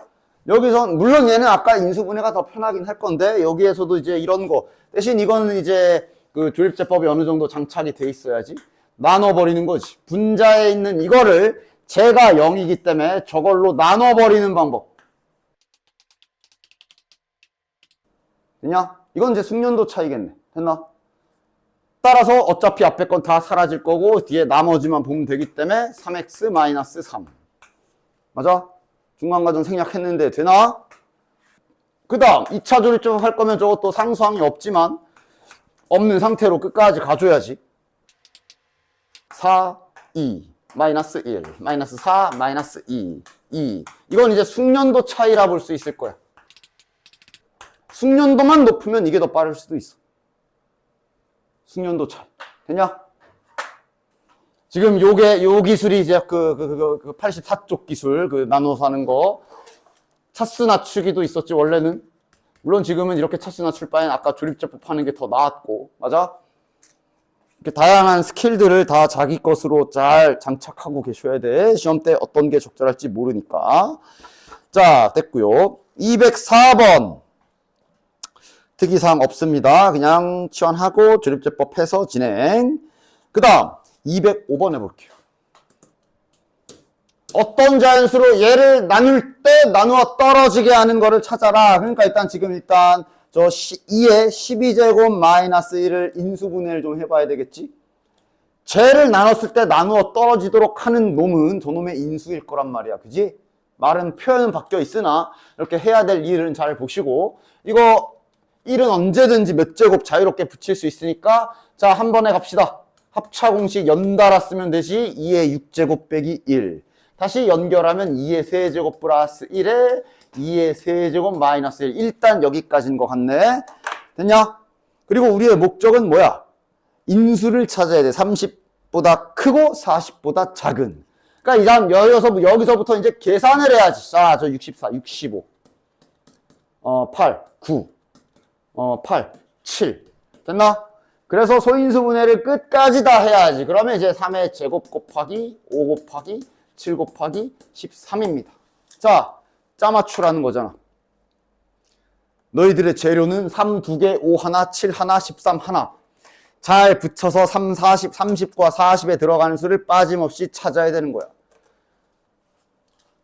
여기서 물론 얘는 아까 인수분해가 더 편하긴 할 건데 여기에서도 이제 이런 거 대신 이거는 이제 그 조립제법이 어느 정도 장착이 돼 있어야지. 나눠버리는 거지. 분자에 있는 이거를 제가 0이기 때문에 저걸로 나눠버리는 방법. 됐냐? 이건 이제 숙련도 차이겠네. 됐나? 따라서 어차피 앞에 건 다 사라질 거고 뒤에 나머지만 보면 되기 때문에 3x-3 맞아? 중간과정 생략했는데 되나? 그 다음 2차 조립제법 할 거면 저것도 상수항이 없지만 없는 상태로 끝까지 가줘야지. 4, 2, 마이너스 1, 마이너스 4, 마이너스 2, 2. 이건 이제 숙련도 차이라 볼 수 있을 거야. 숙련도만 높으면 이게 더 빠를 수도 있어. 숙련도 차이. 되냐? 지금 요 기술이 이제 그 84쪽 기술, 그 나눠서 하는 거. 차수 낮추기도 있었지, 원래는. 물론 지금은 이렇게 차수 낮출 바엔 아까 조립제법 하는 게 더 나았고. 맞아? 이렇게 다양한 스킬들을 다 자기 것으로 잘 장착하고 계셔야 돼. 시험 때 어떤 게 적절할지 모르니까. 자, 됐고요. 204번. 특이사항 없습니다. 그냥 치환하고 조립제법 해서 진행. 그 다음 205번 해볼게요. 어떤 자연수로 얘를 나눌 때 나누어 떨어지게 하는 거를 찾아라. 그러니까 일단 저 2의 12제곱 마이너스 1을 인수분해를 좀 해봐야 되겠지. 쟤를 나눴을 때 나누어 떨어지도록 하는 놈은 저놈의 인수일 거란 말이야. 그지? 말은 표현은 바뀌어 있으나 이렇게 해야 될 일은 잘 보시고, 이거 1은 언제든지 몇 제곱 자유롭게 붙일 수 있으니까 자, 한 번에 갑시다. 합차 공식 연달아 쓰면 되지. 2의 6제곱 빼기 1. 다시 연결하면 2의 세제곱 플러스 1에 2의 세제곱 마이너스 1. 일단 여기까지인 것 같네. 됐냐? 그리고 우리의 목적은 뭐야? 인수를 찾아야 돼. 30보다 크고 40보다 작은. 그러니까 이 다음 여기서부터 이제 계산을 해야지. 자, 저 64, 65. 8, 9. 8, 7. 됐나? 그래서 소인수분해를 끝까지 다 해야지. 그러면 이제 3의 제곱 곱하기 5 곱하기 7 곱하기 13입니다. 자, 짜맞추라는 거잖아. 너희들의 재료는 3 2개, 5 하나, 7 하나, 13 하나. 잘 붙여서 3, 40, 30과 40에 들어가는 수를 빠짐없이 찾아야 되는 거야.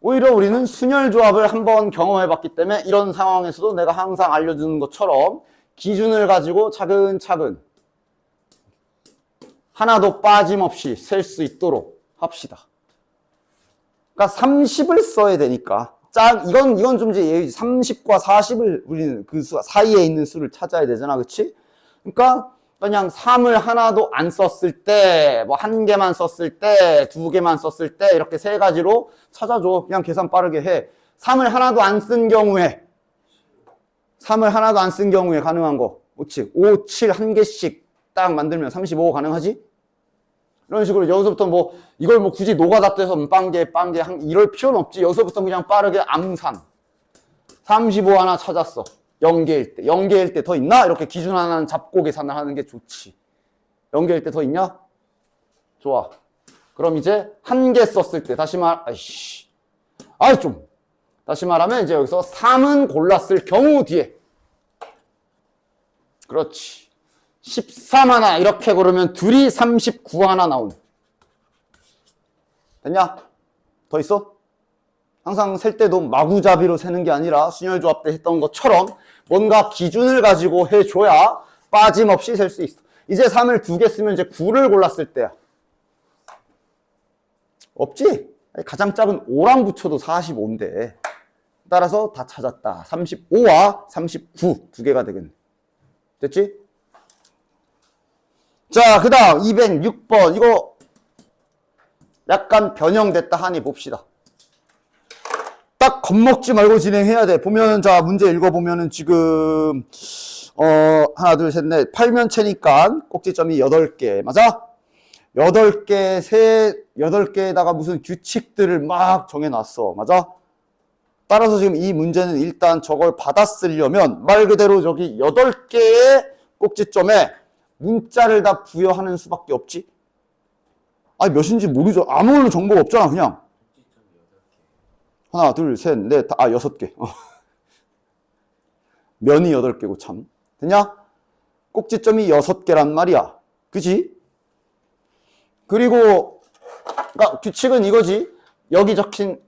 오히려 우리는 순열조합을 한번 경험해봤기 때문에 이런 상황에서도 내가 항상 알려주는 것처럼 기준을 가지고 차근차근 하나도 빠짐없이 셀 수 있도록 합시다. 그러니까 30을 써야 되니까 이건 좀 이제 30과 40을 우리는 그 수 사이에 있는 수를 찾아야 되잖아. 그치? 그러니까 그냥 3을 하나도 안 썼을 때, 뭐 한 개만 썼을 때, 두 개만 썼을 때 이렇게 세 가지로 찾아줘. 그냥 계산 빠르게 해. 3을 하나도 안 쓴 경우에 3을 하나도 안 쓴 경우에 가능한 거. 그렇지? 5, 7 한 개씩 딱 만들면 35 가능하지? 이런 식으로 여기서부터 뭐 이걸 뭐 굳이 노가다 떼서 빵개 이럴 필요는 없지. 여기서부터 그냥 빠르게 암산. 35 하나 찾았어. 0개일 때 더 있나? 이렇게 기준 하나는 잡고 계산을 하는 게 좋지. 0개일 때 더 있냐? 좋아. 그럼 이제 한 개 썼을 때 다시 말하면 이제 여기서 3은 골랐을 경우 뒤에 그렇지. 13 하나 이렇게 고르면 둘이 39 하나 나오네. 됐냐? 더 있어? 항상 셀 때도 마구잡이로 세는 게 아니라 순열조합 때 했던 것처럼 뭔가 기준을 가지고 해줘야 빠짐없이 셀 수 있어. 이제 3을 2개 쓰면 이제 9를 골랐을 때야. 없지? 가장 작은 5랑 붙여도 45인데. 따라서 다 찾았다. 35와 39 두 개가 되겠네. 됐지? 자, 그 다음 206번. 이거 약간 변형됐다 하니 봅시다. 딱 겁먹지 말고 진행해야 돼. 보면은, 자, 문제 읽어보면은 지금, 하나, 둘, 셋, 넷, 8면체니까 꼭지점이 8개. 맞아? 8개에다가 무슨 규칙들을 막 정해놨어. 맞아? 따라서 지금 이 문제는 일단 저걸 받아쓰려면 말 그대로 저기 8개의 꼭지점에 문자를 다 부여하는 수밖에 없지? 아니, 몇인지 모르죠. 아무런 정보가 없잖아, 그냥. 하나, 둘, 셋, 넷, 6개. 면이 8개고, 참. 됐냐? 꼭지점이 6개란 말이야. 그지? 그리고, 그러니까 규칙은 이거지. 여기 적힌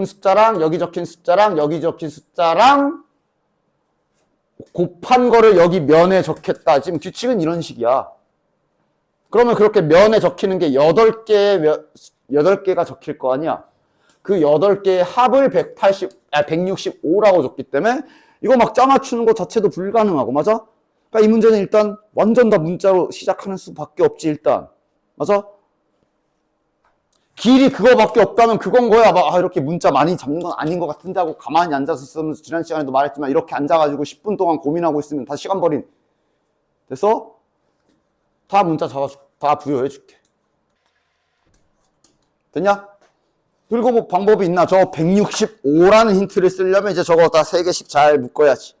숫자랑, 여기 적힌 숫자랑, 여기 적힌 숫자랑, 곱한 거를 여기 면에 적혔다. 지금 규칙은 이런 식이야. 그러면 그렇게 면에 적히는 게 8개가 적힐 거 아니야. 그 8개의 합을 165라고 줬기 때문에 이거 막 짜맞추는 거 자체도 불가능하고, 맞아? 그러니까 이 문제는 일단 완전 다 문자로 시작하는 수밖에 없지, 일단. 맞아? 길이 그거밖에 없다면 그건 거야. 막 이렇게 문자 많이 잡는 건 아닌 것 같은데 하고 가만히 앉아서 있으면 지난 시간에도 말했지만 이렇게 앉아가지고 10분 동안 고민하고 있으면 다 시간 버린. 됐어? 다 문자 잡아줄게. 다 부여해줄게. 됐냐? 그리고 뭐 방법이 있나? 저 165라는 힌트를 쓰려면 이제 저거 다 3개씩 잘 묶어야지.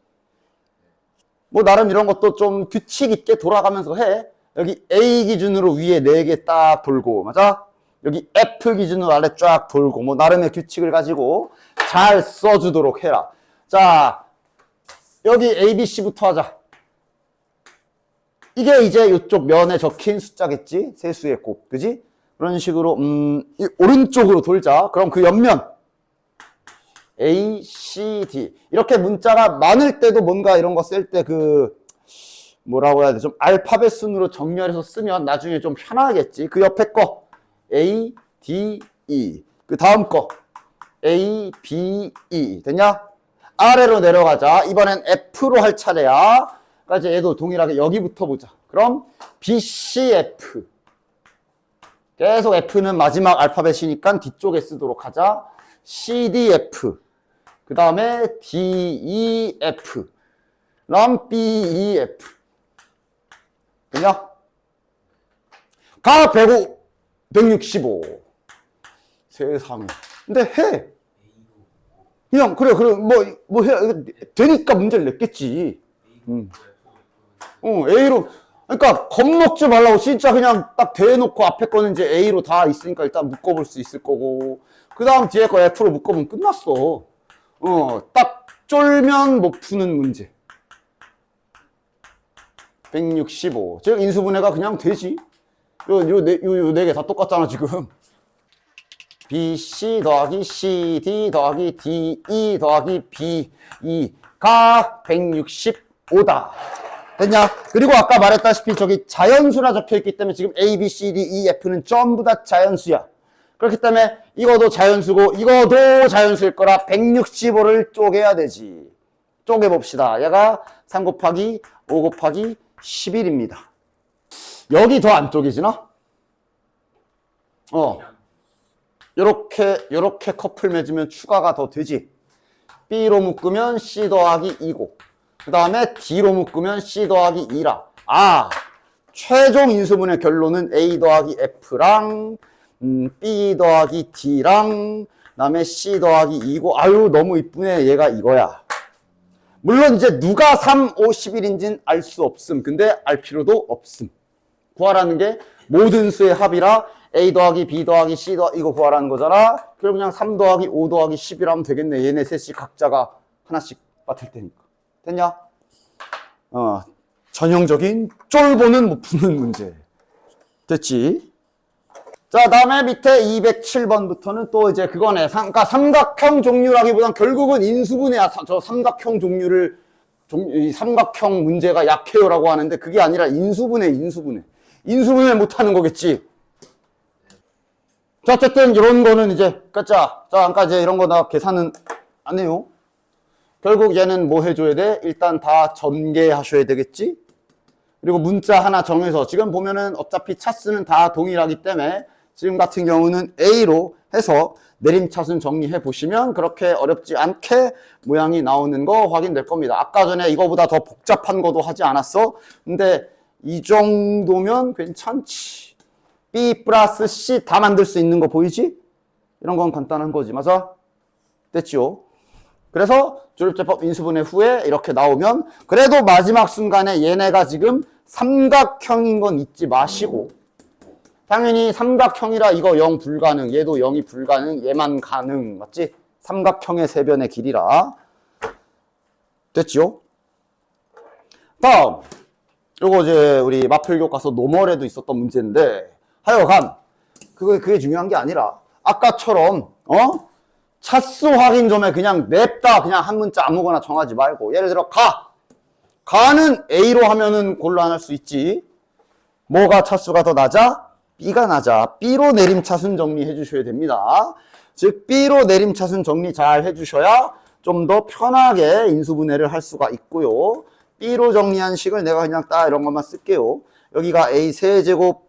뭐 나름 이런 것도 좀 규칙 있게 돌아가면서 해. 여기 A 기준으로 위에 4개 딱 돌고, 맞아? 여기 F 기준으로 아래 쫙 돌고, 뭐 나름의 규칙을 가지고 잘 써주도록 해라. 자, 여기 ABC부터 하자. 이게 이제 이쪽 면에 적힌 숫자겠지? 세수의 곱, 그지? 그런 식으로 이 오른쪽으로 돌자. 그럼 그 옆면 A, C, D 이렇게 문자가 많을 때도 뭔가 이런 거 쓸 때 뭐라고 해야 돼? 좀 알파벳 순으로 정렬해서 쓰면 나중에 좀 편하겠지. 그 옆에 거 A, D, E 그 다음 거 A, B, E 됐냐? 아래로 내려가자. 이번엔 F로 할 차례야. 그러니까 이제 얘도 동일하게 여기부터 보자. 그럼 B, C, F 계속 F는 마지막 알파벳이니까 뒤쪽에 쓰도록 하자. C, D, F 그 다음에 D, E, F 그럼 B, E, F 됐냐? 가 105, 165 세상에 근데 해 그냥 그래 뭐 해 되니까 문제를 냈겠지. A로 그러니까 겁먹지 말라고 진짜 그냥 딱 대놓고 앞에 거는 이제 A로 다 있으니까 일단 묶어볼 수 있을 거고 그 다음 뒤에 거 F로 묶어보면 끝났어. 딱 쫄면 못 푸는 문제. 165. 즉 인수분해가 그냥 되지. 요 4개 다 똑같잖아 지금. BC 더하기 CD 더하기 DE 더하기 BE가 165다. 됐냐? 그리고 아까 말했다시피 저기 자연수라 적혀있기 때문에 지금 A, B, C, D, E, F는 전부 다 자연수야. 그렇기 때문에 이것도 자연수고 이것도 자연수일 거라 165를 쪼개야 되지. 쪼개봅시다. 얘가 3 곱하기 5 곱하기 11입니다. 여기 더 안 쪼개지나? 요렇게 커플 맺으면 추가가 더 되지. B로 묶으면 C 더하기 2고 그 다음에 D로 묶으면 C 더하기 2라. 최종 인수분해 결론은 A 더하기 F랑 B 더하기 D랑 그 다음에 C 더하기 2고 아유 너무 이쁘네. 얘가 이거야. 물론 이제 누가 3, 5, 11인지는 알 수 없음. 근데 알 필요도 없음. 구하라는 게 모든 수의 합이라 A 더하기 B 더하기 C 더하기 이거 구하라는 거잖아. 그럼 그냥 3 더하기 5 더하기 10이라면 되겠네. 얘네 셋이 각자가 하나씩 맡을 테니까. 됐냐? 전형적인 쫄보는 못 푸는 문제. 됐지? 자, 다음에 밑에 207번부터는 또 이제 그거네. 그러니까 삼각형 종류라기보단 결국은 인수분해야. 저 삼각형 종류를, 이 삼각형 문제가 약해요라고 하는데 그게 아니라 인수분해. 인수분해 못하는 거겠지. 자, 어쨌든 이런 거는 이제, 자, 그러니까 이제 이런 거 나 계산은 안 해요. 결국 얘는 뭐 해줘야 돼? 일단 다 전개하셔야 되겠지? 그리고 문자 하나 정해서 지금 보면은 어차피 차수는 다 동일하기 때문에 지금 같은 경우는 A로 해서 내림차순 정리해 보시면 그렇게 어렵지 않게 모양이 나오는 거 확인될 겁니다. 아까 전에 이거보다 더 복잡한 거도 하지 않았어? 근데 이 정도면 괜찮지. B 플러스 C 다 만들 수 있는 거 보이지? 이런 건 간단한 거지. 맞아? 됐죠? 그래서 조립제법 인수분해 후에 이렇게 나오면 그래도 마지막 순간에 얘네가 지금 삼각형인 건 잊지 마시고 당연히 삼각형이라 이거 0 불가능, 얘도 0이 불가능, 얘만 가능, 맞지? 삼각형의 세변의 길이라. 됐지요? 다음 요거 이제 우리 마플 교과서 노멀에도 있었던 문제인데 하여간 그게 중요한 게 아니라 아까처럼 차수 확인점에 그냥 냅다 그냥 한 문자 아무거나 정하지 말고 예를 들어 가는 A로 하면은 곤란할 수 있지. 뭐가 차수가 더 낮아? B가 낮아. B로 내림차순 정리해 주셔야 됩니다. 즉 B로 내림차순 정리 잘 해주셔야 좀 더 편하게 인수분해를 할 수가 있고요. B로 정리한 식을 내가 그냥 딱 이런 것만 쓸게요. 여기가 A 세제곱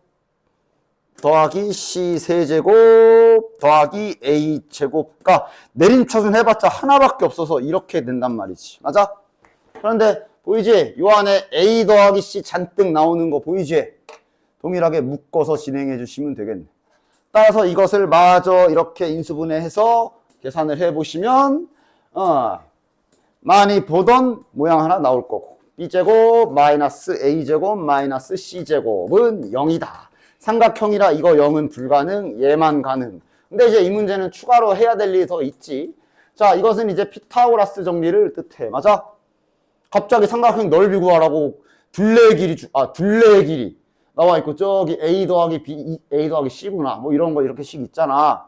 더하기 C 세제곱 더하기 A 제곱. 그러니까 내림차순 해봤자 하나밖에 없어서 이렇게 된단 말이지. 맞아? 그런데 보이지? 요 안에 A 더하기 C 잔뜩 나오는 거 보이지? 동일하게 묶어서 진행해 주시면 되겠네. 따라서 이것을 마저 이렇게 인수분해해서 계산을 해보시면 많이 보던 모양 하나 나올 거고 b제곱 마이너스 a제곱 마이너스 c제곱은 0이다. 삼각형이라 이거 0은 불가능, 얘만 가능. 근데 이제 이 문제는 추가로 해야 될 일이 더 있지. 자, 이것은 이제 피타고라스 정리를 뜻해. 맞아? 갑자기 삼각형 넓이 구하라고 둘레의 길이 나와 있고 저기 a 더하기 b, a 더하기 c구나. 뭐 이런 거 이렇게씩 있잖아.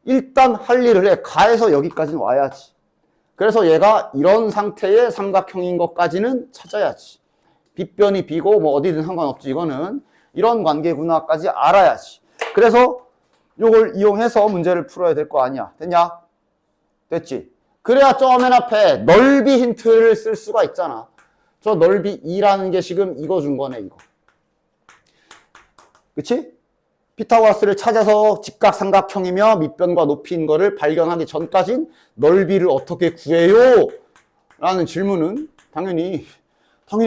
일단 할 일을 해. 가에서 여기까지는 와야지. 그래서 얘가 이런 상태의 삼각형인 것까지는 찾아야지. 빗변이 b고 뭐 어디든 상관없지. 이거는 이런 관계구나까지 알아야지. 그래서 요걸 이용해서 문제를 풀어야 될 거 아니야. 됐냐? 됐지? 그래야 저 맨 앞에 넓이 힌트를 쓸 수가 있잖아. 저 넓이 2라는 게 지금 이거 준 거네, 이거. 그치? 피타고라스를 찾아서 직각삼각형이며 밑변과 높이인 거를 발견하기 전까진 넓이를 어떻게 구해요? 라는 질문은 당연히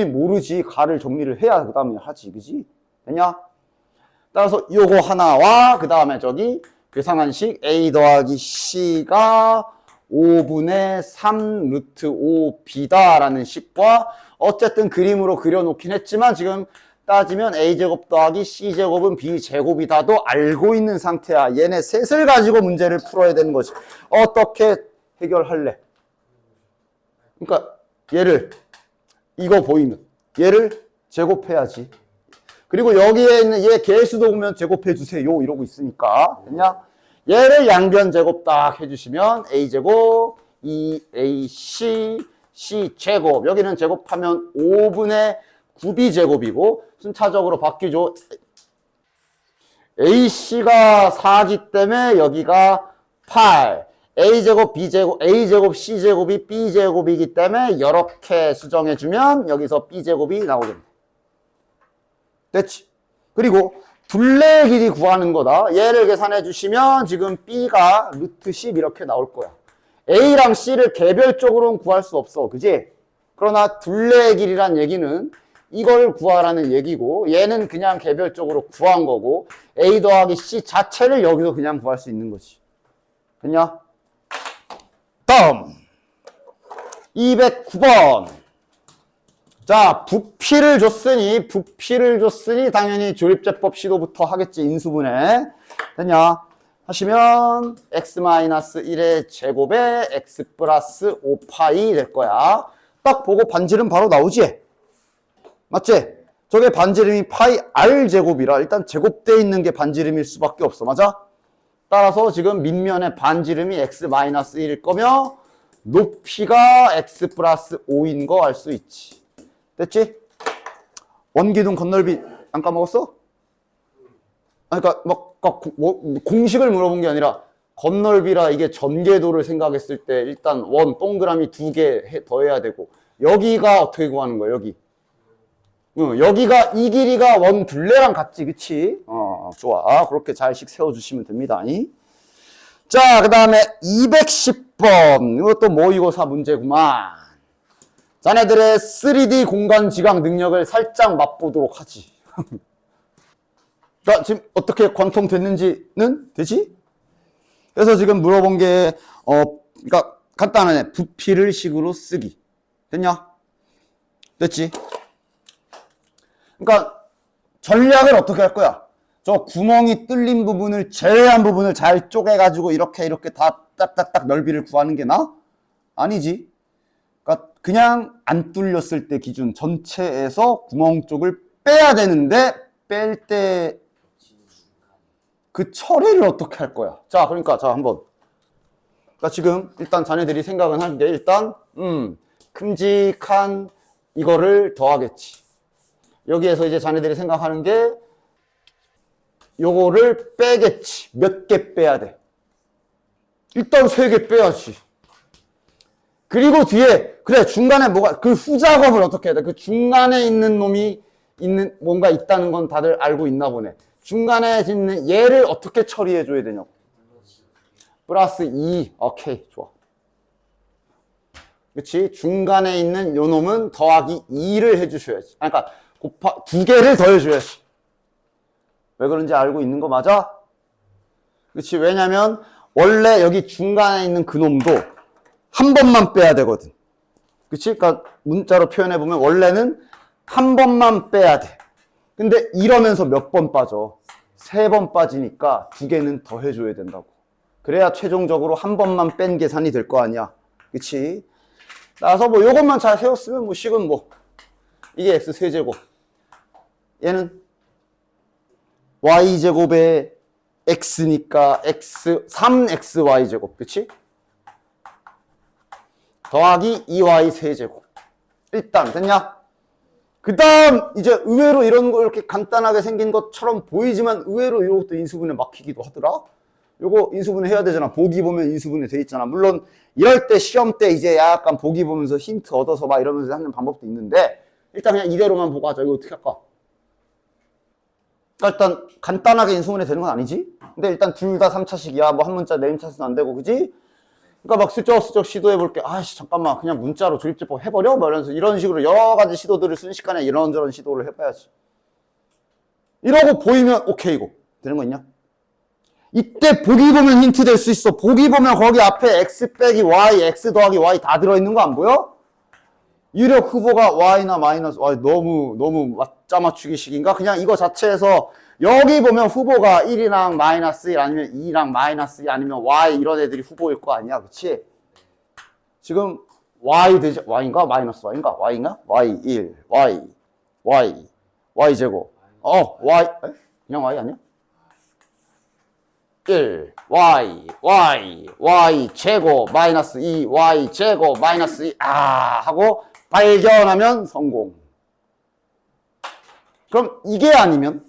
모르지. 가를 정리를 해야 그 다음에 하지. 그지? 됐냐? 따라서 요거 하나와 그 다음에 저기 계산한식 a 더하기 c가 5분의 3 루트 5b다 라는 식과 어쨌든 그림으로 그려놓긴 했지만 지금 따지면 a제곱 더하기 c제곱은 b제곱이다도 알고 있는 상태야. 얘네 셋을 가지고 문제를 풀어야 되는 거지. 어떻게 해결할래? 그러니까 얘를 이거 보이는 얘를 제곱해야지. 그리고 여기에 있는 얘 개수도 보면 제곱해 주세요 이러고 있으니까. 됐냐? 얘를 양변 제곱 딱 해주시면 a제곱 2ac c제곱 여기는 제곱하면 5분의 9b제곱이고 순차적으로 바뀌죠. ac가 4기 때문에 여기가 8 a제곱 b제곱 a제곱 c제곱이 b제곱이기 때문에 이렇게 수정해주면 여기서 b제곱이 나오겠네. 됐지? 그리고 둘레의 길이 구하는 거다. 얘를 계산해 주시면 지금 b가 루트 10 이렇게 나올 거야. a랑 c를 개별적으로는 구할 수 없어. 그지? 그러나 둘레의 길이란 얘기는 이걸 구하라는 얘기고 얘는 그냥 개별적으로 구한 거고 a 더하기 c 자체를 여기서 그냥 구할 수 있는 거지. 됐냐? 다음 209번. 자, 부피를 줬으니 당연히 조립제법 시도부터 하겠지. 인수분해. 됐냐? 하시면 x-1의 제곱에 x 플러스 5파이 될 거야. 딱 보고 반지름 바로 나오지? 맞지? 저게 반지름이 파이 r 제곱이라 일단 제곱되어 있는 게 반지름일 수밖에 없어. 맞아? 따라서 지금 밑면에 반지름이 x-1일 거며 높이가 x 플러스 5인 거 알 수 있지. 됐지? 원기둥 건널비 안 까먹었어? 그러니까 뭐 공식을 물어본 게 아니라 건널비라 이게 전개도를 생각했을 때 일단 원 동그라미 2개 더해야 되고 여기가 어떻게 구하는 거야? 여기 여기가 이 길이가 원 둘레랑 같지, 그치? 좋아. 그렇게 잘씩 세워주시면 됩니다. 자, 그 다음에 210번. 이것도 모의고사 문제구만. 자네들의 3D 공간 지각 능력을 살짝 맛보도록 하지. 자, 지금 어떻게 관통됐는지는 되지? 그래서 지금 물어본 게, 그러니까 간단하네. 부피를 식으로 쓰기. 됐냐? 됐지? 그러니까 전략을 어떻게 할 거야? 저 구멍이 뚫린 부분을 제외한 부분을 잘 쪼개가지고 이렇게 다 딱딱딱 넓이를 구하는 게 나아? 아니지. 그러니까 그냥 안 뚫렸을 때 기준 전체에서 구멍 쪽을 빼야 되는데 뺄 때 그 처리를 어떻게 할 거야? 자, 그러니까 자 한번. 그러니까 지금 일단 자네들이 생각은 하는데 일단 큼직한 이거를 더하겠지. 여기에서 이제 자네들이 생각하는 게 요거를 빼겠지. 몇 개 빼야 돼? 일단 3개 빼야지. 그리고 뒤에 그래 중간에 뭐가 그 후작업을 어떻게 해야 돼? 그 중간에 있는 놈이 있는 뭔가 있다는 건 다들 알고 있나 보네. 중간에 있는 얘를 어떻게 처리해 줘야 되냐고. 플러스 2. 오케이, 좋아. 그치? 중간에 있는 요 놈은 더하기 2를 해주셔야지. 그러니까 2개를 더해줘야지. 왜 그런지 알고 있는 거 맞아? 그치? 왜냐면 원래 여기 중간에 있는 그 놈도 한 번만 빼야 되거든. 그치? 그러니까 문자로 표현해보면 원래는 한 번만 빼야 돼. 근데 이러면서 몇 번 빠져? 3번 빠지니까 2개는 더 해줘야 된다고. 그래야 최종적으로 한 번만 뺀 계산이 될 거 아니야. 그치? 따라서 뭐 요것만 잘 세웠으면 뭐 식은 뭐 이게 x 세제곱, 얘는 y제곱에 x니까 x 3xy제곱, 그치? 더하기 2y 세제곱. 일단 됐냐? 그 다음 이제 의외로 이런 거 이렇게 간단하게 생긴 것처럼 보이지만 의외로 이것도 인수분해 막히기도 하더라. 요거 인수분해 해야 되잖아. 보기 보면 인수분해 돼 있잖아. 물론 이럴 때 시험 때 이제 약간 보기 보면서 힌트 얻어서 막 이러면서 하는 방법도 있는데 일단 그냥 이대로만 보고 하자. 이거 어떻게 할까? 그러니까 일단 간단하게 인수분해 되는 건 아니지. 근데 일단 둘 다 3차식이야. 뭐 한 문자 네임차수는 안 되고, 그지? 그러니까 막 슬쩍슬쩍 시도해볼게. 아이씨, 잠깐만. 그냥 문자로 조립제법 해버려? 뭐 이러면서 이런 식으로 여러 가지 시도들을 순식간에 이런저런 시도를 해봐야지. 이러고 보이면 오케이고. 되는 거 있냐? 이때 보기 보면 힌트 될 수 있어. 보기 보면 거기 앞에 x 빼기 y, x 더하기 y 다 들어있는 거 안 보여? 유력 후보가 y나 마이너스 y 너무 짜맞추기식인가? 그냥 이거 자체에서 여기 보면 후보가 1이랑 마이너스 1 아니면 2랑 마이너스 2 아니면 y 이런 애들이 후보일 거 아니야. 그치? 지금 y 되지, y인가? 마이너스 y인가? y인가? y1, y 제곱. y, 그냥 y 아니야? 1, y 제곱, 마이너스 2, y 제곱, 마이너스 2, 하고 발견하면 성공. 그럼 이게 아니면?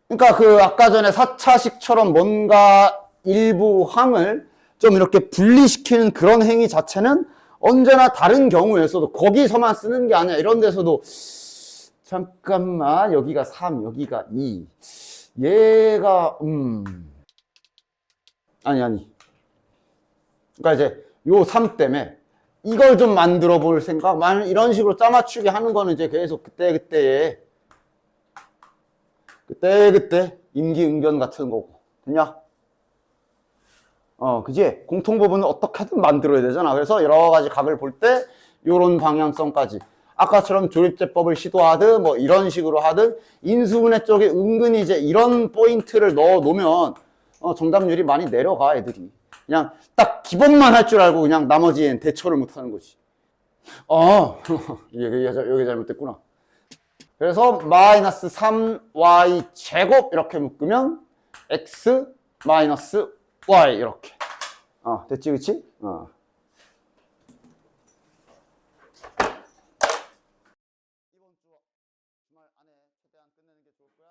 그러니까 그 아까 전에 4차식처럼 뭔가 일부 항을 좀 이렇게 분리시키는 그런 행위 자체는 언제나 다른 경우에서도 거기서만 쓰는 게 아니야. 이런 데서도 잠깐만 여기가 3, 여기가 2. 얘가 아니. 그러니까 이제 요 3 때문에 이걸 좀 만들어 볼 생각. 만약 이런 식으로 짜맞추기 하는 거는 이제 계속 그때 임기응변 같은 거고. 됐냐? 그지? 공통부분은 어떻게든 만들어야 되잖아. 그래서 여러 가지 각을 볼 때 요런 방향성까지. 아까처럼 조립제법을 시도하든 뭐 이런 식으로 하든 인수분해 쪽에 은근히 이제 이런 포인트를 넣어 놓으면 정답률이 많이 내려가 애들이. 그냥 딱 기본만 할 줄 알고 그냥 나머지엔 대처를 못 하는 거지. 여기 잘못됐구나. 그래서 마이너스 3y 제곱 이렇게 묶으면 x 마이너스 y 이렇게. 됐지, 그치? 이번 주 주말 안에 최대한 끝내는 게 좋을 거야.